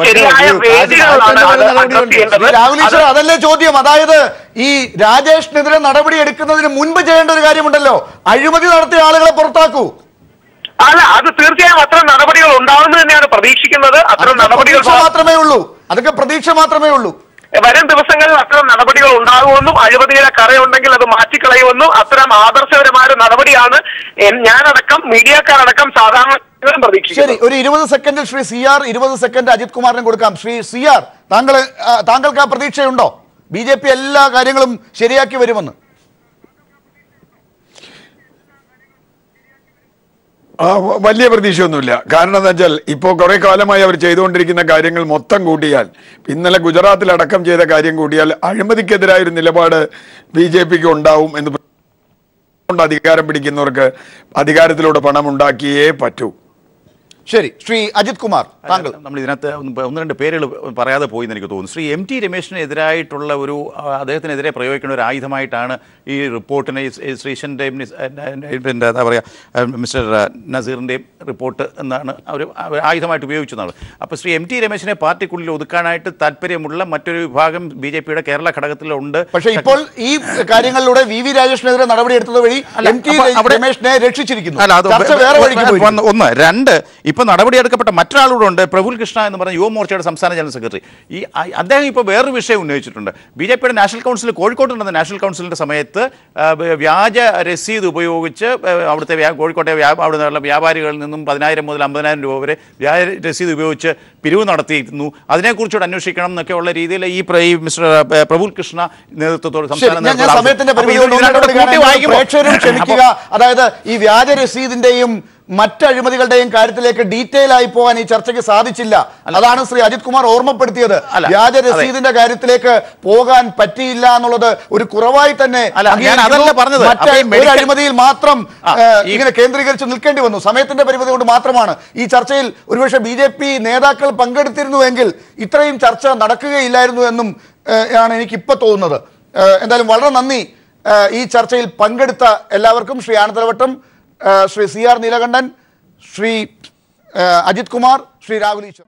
ശരിയായ വേദികളാണ് അഡ്രസ് ചെയ്യേണ്ടത്. രാഹുൽ ഈശ്വർ, അതല്ലേ ചോദ്യം. അതായത് ഈ രാജേഷിനെതിരെ നടപടി എടുക്കുന്നതിന് മുൻപ് ചെയ്യേണ്ട ഒരു കാര്യമുണ്ടല്ലോ, അഴിമതി നടത്തിയ ആളുകളെ പുറത്താക്കൂ. അല്ല, അത് തീർച്ചയായും അത്തരം നടപടികൾ ഉണ്ടാവുമെന്ന് തന്നെയാണ് പ്രതീക്ഷിക്കുന്നത്. അത്തരം നടപടികൾ മാത്രമേ ഉള്ളൂ, അതൊക്കെ പ്രതീക്ഷ മാത്രമേ ഉള്ളൂ. വരും ദിവസങ്ങളിൽ അത്തരം നടപടികൾ ഉണ്ടാകുമെന്നും അഴിമതിയുടെ കറയുണ്ടെങ്കിൽ അത് മാറ്റിക്കളയുമെന്നും അത്തരം ആദർശപരമായ നടപടിയാണ് ഞാനടക്കം മീഡിയക്കാരടക്കം സാധാരണ പ്രതീക്ഷിക്കുന്നത്. ശരി, ഒരു 20 സെക്കൻഡിൽ ശ്രീ CR, 20 സെക്കൻഡ് അജിത് കുമാറിന് കൊടുക്കാം. ശ്രീ CR, താങ്കൾക്ക് ആ പ്രതീക്ഷയുണ്ടോ BJP എല്ലാ കാര്യങ്ങളും ശരിയാക്കി വരുമെന്ന്? വലിയ പ്രതീക്ഷയൊന്നുമില്ല. കാരണം എന്താ വെച്ചാൽ ഇപ്പോൾ കുറെ കാലമായി അവർ ചെയ്തുകൊണ്ടിരിക്കുന്ന കാര്യങ്ങൾ മൊത്തം കൂട്ടിയാൽ, ഇന്നലെ ഗുജറാത്തിൽ അടക്കം ചെയ്ത കാര്യം കൂട്ടിയാൽ അഴിമതിക്കെതിരായൊരു നിലപാട് BJPക്ക് ഉണ്ടാവും എന്ന് അധികാരം പിടിക്കുന്നവർക്ക് അധികാരത്തിലൂടെ പണം ഉണ്ടാക്കിയേ പറ്റൂ. ശരി, ശ്രീ അജിത് കുമാർ, താങ്കൾ. നമ്മൾ ഇതിനകത്ത് 1-2 പേരുകൾ പറയാതെ പോയി എന്ന് എനിക്ക് തോന്നുന്നു. ശ്രീ MT രമേശിനെതിരായിട്ടുള്ള അദ്ദേഹത്തിനെതിരെ പ്രയോഗിക്കുന്ന ഒരു ആയുധമായിട്ടാണ് ഈ റിപ്പോർട്ടിനെ ശ്രീശൻ്റെയും എന്താ പറയുക മിസ്റ്റർ നസീറിൻ്റെയും റിപ്പോർട്ട് എന്നാണ് അവർ ആയുധമായിട്ട് ഉപയോഗിച്ചതാണ്. അപ്പോൾ ശ്രീ MT രമേശിനെ പാർട്ടിക്കുള്ളിൽ ഒതുക്കാനായിട്ട് താല്പര്യമുള്ള മറ്റൊരു വിഭാഗം BJPയുടെ കേരള ഘടകത്തിലുണ്ട്. പക്ഷേ ഇപ്പോൾ ഈ കാര്യങ്ങളിലൂടെ VV രാജേഷിനെതിരെ നടപടിയെടുത്തത് വഴി MT രമേശിനെ രക്ഷിച്ചിരിക്കുന്നു. ഒന്ന്. 2, ഇപ്പോൾ നടപടിയെടുക്കപ്പെട്ട മറ്റൊരാളൂടെ ഉണ്ട്, പ്രഫുൽ കൃഷ്ണ എന്ന് പറഞ്ഞ യുവമോർച്ചയുടെ സംസ്ഥാന ജനറൽ സെക്രട്ടറി. അദ്ദേഹം ഇപ്പോൾ വേറൊരു വിഷയം ഉന്നയിച്ചിട്ടുണ്ട്. BJPയുടെ നാഷണൽ കൗൺസിൽ കോഴിക്കോട്ട് നടന്ന നാഷണൽ കൗൺസിലിൻ്റെ സമയത്ത് വ്യാജ രസീത് ഉപയോഗിച്ച് അവിടുത്തെ കോഴിക്കോട്ടെ അവിടുത്തെ വ്യാപാരികളിൽ നിന്നും 10,000 മുതൽ 50,000 രൂപ വരെ വ്യാജ രസീത് ഉപയോഗിച്ച് പിരിവ് നടത്തിയിരുന്നു. അതിനെക്കുറിച്ചുകൂടെ അന്വേഷിക്കണം എന്നൊക്കെ ഉള്ള രീതിയിൽ ഈ മിസ്റ്റർ പ്രഫുൽ കൃഷ്ണ നേതൃത്വത്തോട് അതായത് ഈ വ്യാജ രസീതിന്റെയും മറ്റ് അഴിമതികളുടെയും കാര്യത്തിലേക്ക് ഡീറ്റെയിൽ ആയി പോകാൻ ഈ ചർച്ചയ്ക്ക് സാധിച്ചില്ല. അതാണ് ശ്രീ അജിത് കുമാർ ഓർമ്മപ്പെടുത്തിയത്. വ്യാജ രസീതിന്റെ കാര്യത്തിലേക്ക് പോകാൻ പറ്റിയില്ല എന്നുള്ളത് ഒരു കുറവായി തന്നെ ഒരു അഴിമതിയിൽ മാത്രം ഇങ്ങനെ കേന്ദ്രീകരിച്ച് നിൽക്കേണ്ടി വന്നു. സമയത്തിന്റെ പരിമിതി കൊണ്ട് മാത്രമാണ്. ഈ ചർച്ചയിൽ ഒരുപക്ഷെ BJP നേതാക്കൾ പങ്കെടുത്തിരുന്നുവെങ്കിൽ ഇത്രയും ചർച്ച നടക്കുകയില്ലായിരുന്നു എന്നും ആണ് എനിക്കിപ്പോൾ തോന്നുന്നത്. എന്തായാലും വളരെ നന്ദി ഈ ചർച്ചയിൽ പങ്കെടുത്ത എല്ലാവർക്കും. ശ്രീ ആനന്ദവട്ടം, ശ്രീ CR നീലകണ്ഠൻ, ശ്രീ അജിത് കുമാർ, ശ്രീ രാഹുൽ ഈശ്വർ.